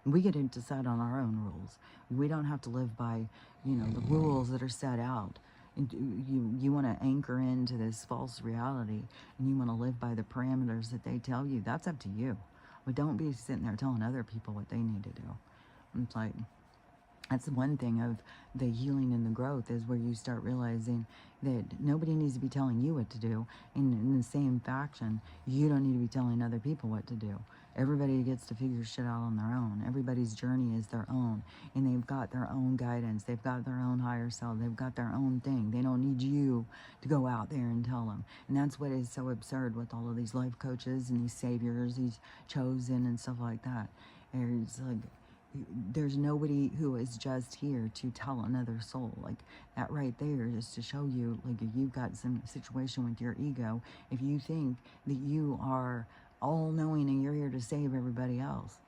We get to decide on our own rules. We don't have to live by, the rules that are set out. And you want to anchor into this false reality, and you want to live by the parameters that they tell you. That's up to you. But don't be sitting there telling other people what they need to do. It's like, that's one thing of the healing and the growth, is where you start realizing that nobody needs to be telling you what to do. And in the same faction, you don't need to be telling other people what to do. Everybody gets to figure shit out on their own. Everybody's journey is their own. And they've got their own guidance. They've got their own higher self. They've got their own thing. They don't need you to go out there and tell them. And that's what is so absurd with all of these life coaches and these saviors, these chosen and stuff like that. It's like, there's nobody who is just here to tell another soul. Like, that right there is to show you, like, if you've got some situation with your ego, if you think that you are all knowing and you're here to save everybody else,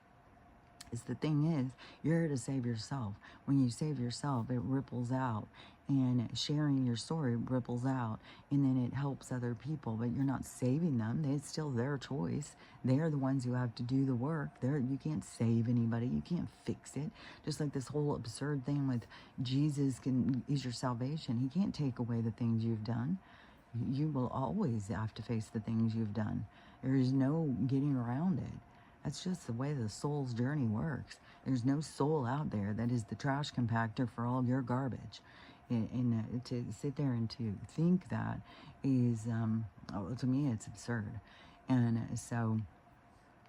is the thing is, you're here to save yourself. When you save yourself, it ripples out, and sharing your story ripples out, and then it helps other people, but you're not saving them. It's still their choice. They're the ones who have to do the work. You can't save anybody. You can't fix it. Just like this whole absurd thing with Jesus is your salvation. He can't take away the things you've done. You will always have to face the things you've done. There is no getting around it. That's just the way the soul's journey works. There's no soul out there that is the trash compactor for all your garbage. And to sit there and to think that is, to me, it's absurd. And so,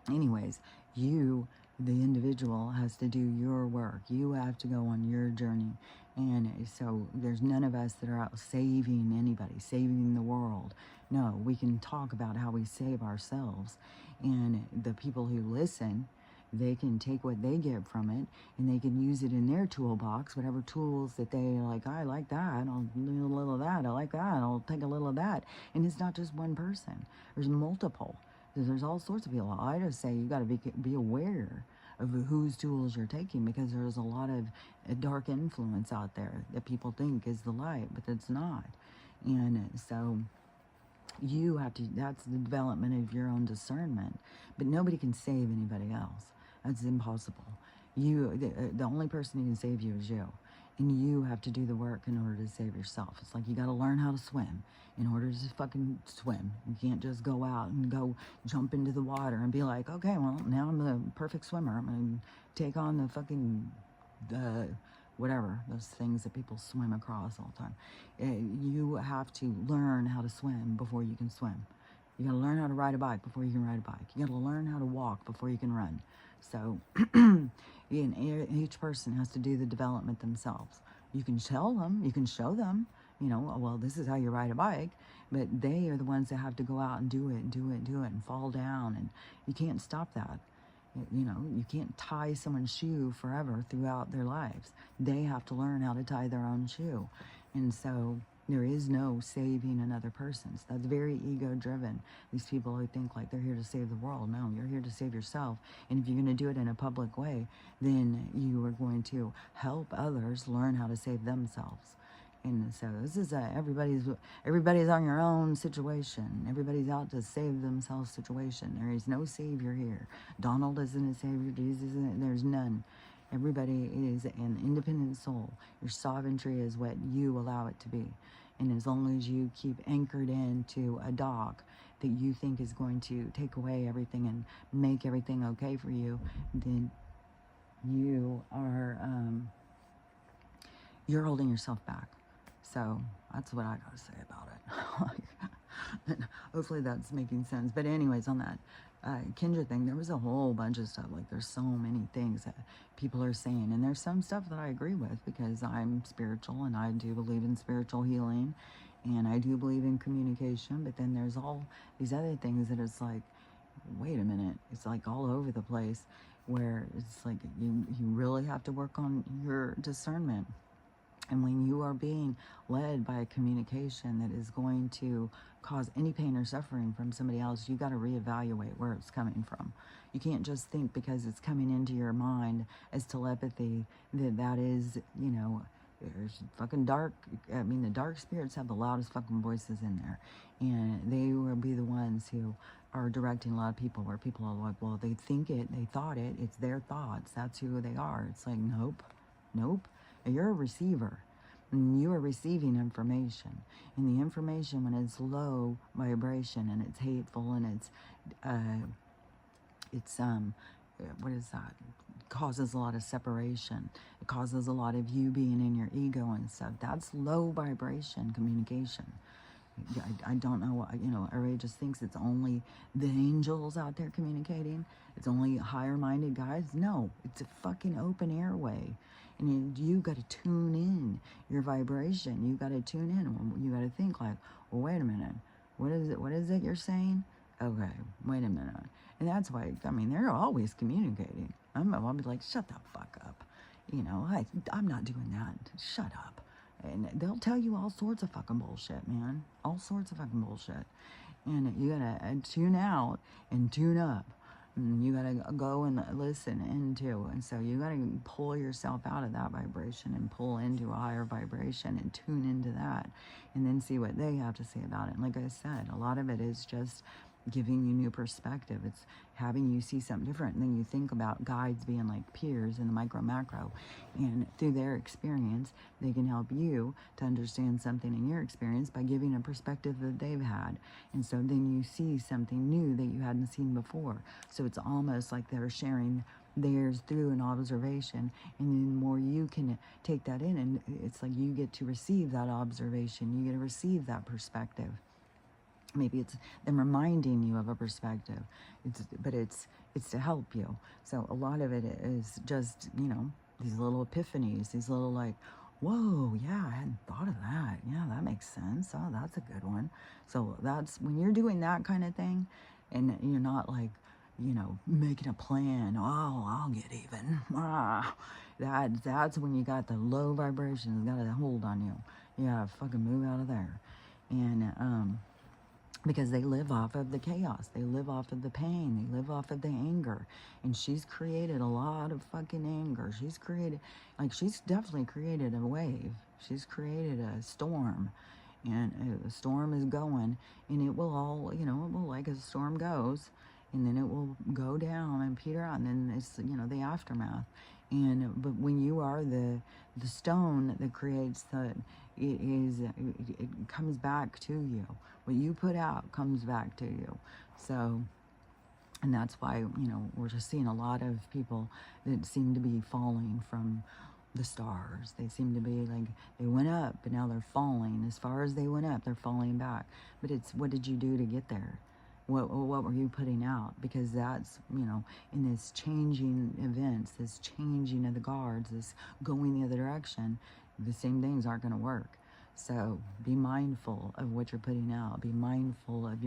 anyways, you, the individual, has to do your work. You have to go on your journey. And so there's none of us that are out saving anybody, saving the world. No, we can talk about how we save ourselves. And the people who listen, they can take what they get from it, and they can use it in their toolbox, whatever tools that they like. I like that, I'll do a little of that. I like that, I'll take a little of that. And it's not just one person. There's multiple. There's all sorts of people. I just say you got to be aware of whose tools you're taking, because there's a lot of dark influence out there that people think is the light, but it's not. And so you have to, that's the development of your own discernment. But nobody can save anybody else. That's impossible. The only person who can save you is you. And you have to do the work in order to save yourself. It's like you got to learn how to swim in order to fucking swim. You can't just go out and go jump into the water and be like, okay, well, now I'm the perfect swimmer. I'm going to take on the fucking, whatever, those things that people swim across all the time. You have to learn how to swim before you can swim. You got to learn how to ride a bike before you can ride a bike. You got to learn how to walk before you can run. So each person has to do the development themselves. You can tell them, you can show them, you know, well, this is how you ride a bike, but they are the ones that have to go out and do it and do it and do it and fall down, and you can't stop that. You know, you can't tie someone's shoe forever throughout their lives. They have to learn how to tie their own shoe. And so there is no saving another person. So that's very ego-driven. These people who think like they're here to save the world. No, you're here to save yourself. And if you're going to do it in a public way, then you are going to help others learn how to save themselves. And so this is everybody's on your own situation. Everybody's out to save themselves situation. There is no savior here. Donald isn't a savior. Jesus isn't. There's none. Everybody is an independent soul. Your sovereignty is what you allow it to be. And as long as you keep anchored into a dock that you think is going to take away everything and make everything okay for you, then you are, you're holding yourself back. So that's what I got to say about it. Hopefully that's making sense. But anyways, on that Kendra thing, there was a whole bunch of stuff. Like, there's so many things that people are saying. And there's some stuff that I agree with, because I'm spiritual and I do believe in spiritual healing. And I do believe in communication. But then there's all these other things that it's like, wait a minute. It's like all over the place, where it's like you really have to work on your discernment. And when you are being led by a communication that is going to cause any pain or suffering from somebody else, you got to reevaluate where it's coming from. You can't just think because it's coming into your mind as telepathy that is, you know, there's fucking dark. I mean, the dark spirits have the loudest fucking voices in there. And they will be the ones who are directing a lot of people, where people are like, well, they think it, they thought it, it's their thoughts, that's who they are. It's like, nope, nope. You're a receiver, and you are receiving information. And the information, when it's low vibration and it's hateful and it's what is that? It causes a lot of separation. It causes a lot of you being in your ego and stuff. That's low vibration communication. I don't know what, you know, everybody just thinks it's only the angels out there communicating. It's only higher-minded guys. No, it's a fucking open airway. And you got to tune in your vibration. You got to tune in. You got to think like, well, wait a minute. What is it you're saying? Okay, wait a minute. And that's why, I mean, they're always communicating. I'll be like, shut the fuck up. You know, I'm not doing that. Shut up. And they'll tell you all sorts of fucking bullshit, man. All sorts of fucking bullshit. And you gotta tune out and tune up. And you gotta go and listen into. And so you gotta pull yourself out of that vibration and pull into a higher vibration and tune into that. And then see what they have to say about it. And like I said, a lot of it is just giving you new perspective. It's having you see something different. And then you think about guides being like peers in the micro macro, and through their experience they can help you to understand something in your experience by giving a perspective that they've had. And so then you see something new that you hadn't seen before. So it's almost like they're sharing theirs through an observation, and then the more you can take that in, and it's like you get to receive that observation, you get to receive that perspective. Maybe it's them reminding you of a perspective, but it's to help you. So a lot of it is just, you know, these little epiphanies, these little like, whoa, yeah, I hadn't thought of that. Yeah, that makes sense. Oh, that's a good one. So that's when you're doing that kind of thing, and you're not like, you know, making a plan. Oh, I'll get even. That's when you got the low vibrations got a hold on you. You gotta fucking move out of there. And because they live off of the chaos, they live off of the pain, they live off of the anger. And she's created a lot of fucking anger. She's definitely created a wave. She's created a storm, and the storm is going, and it will all, you know, it will, like, as the storm goes, and then it will go down and peter out, and then it's, you know, the aftermath. But when you are the stone that creates it comes back to you. What you put out comes back to you. So, and that's why, you know, we're just seeing a lot of people that seem to be falling from the stars. They seem to be like, they went up, but now they're falling. As far as they went up, they're falling back. But it's, what did you do to get there? What were you putting out? Because that's, you know, in this changing events, this changing of the guards, this going the other direction, the same things aren't going to work. So be mindful of what you're putting out. Be mindful of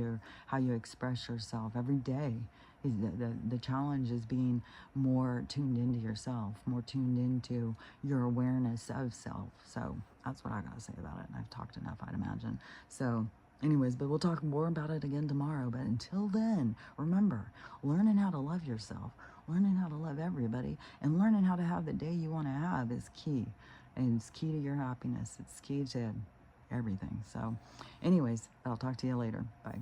how you express yourself every day. The challenge is being more tuned into yourself, more tuned into your awareness of self. So that's what I got to say about it. And I've talked enough, I'd imagine. So anyways, but we'll talk more about it again tomorrow. But until then, remember, learning how to love yourself, learning how to love everybody, and learning how to have the day you want to have is key. And it's key to your happiness. It's key to everything. So anyways, I'll talk to you later. Bye.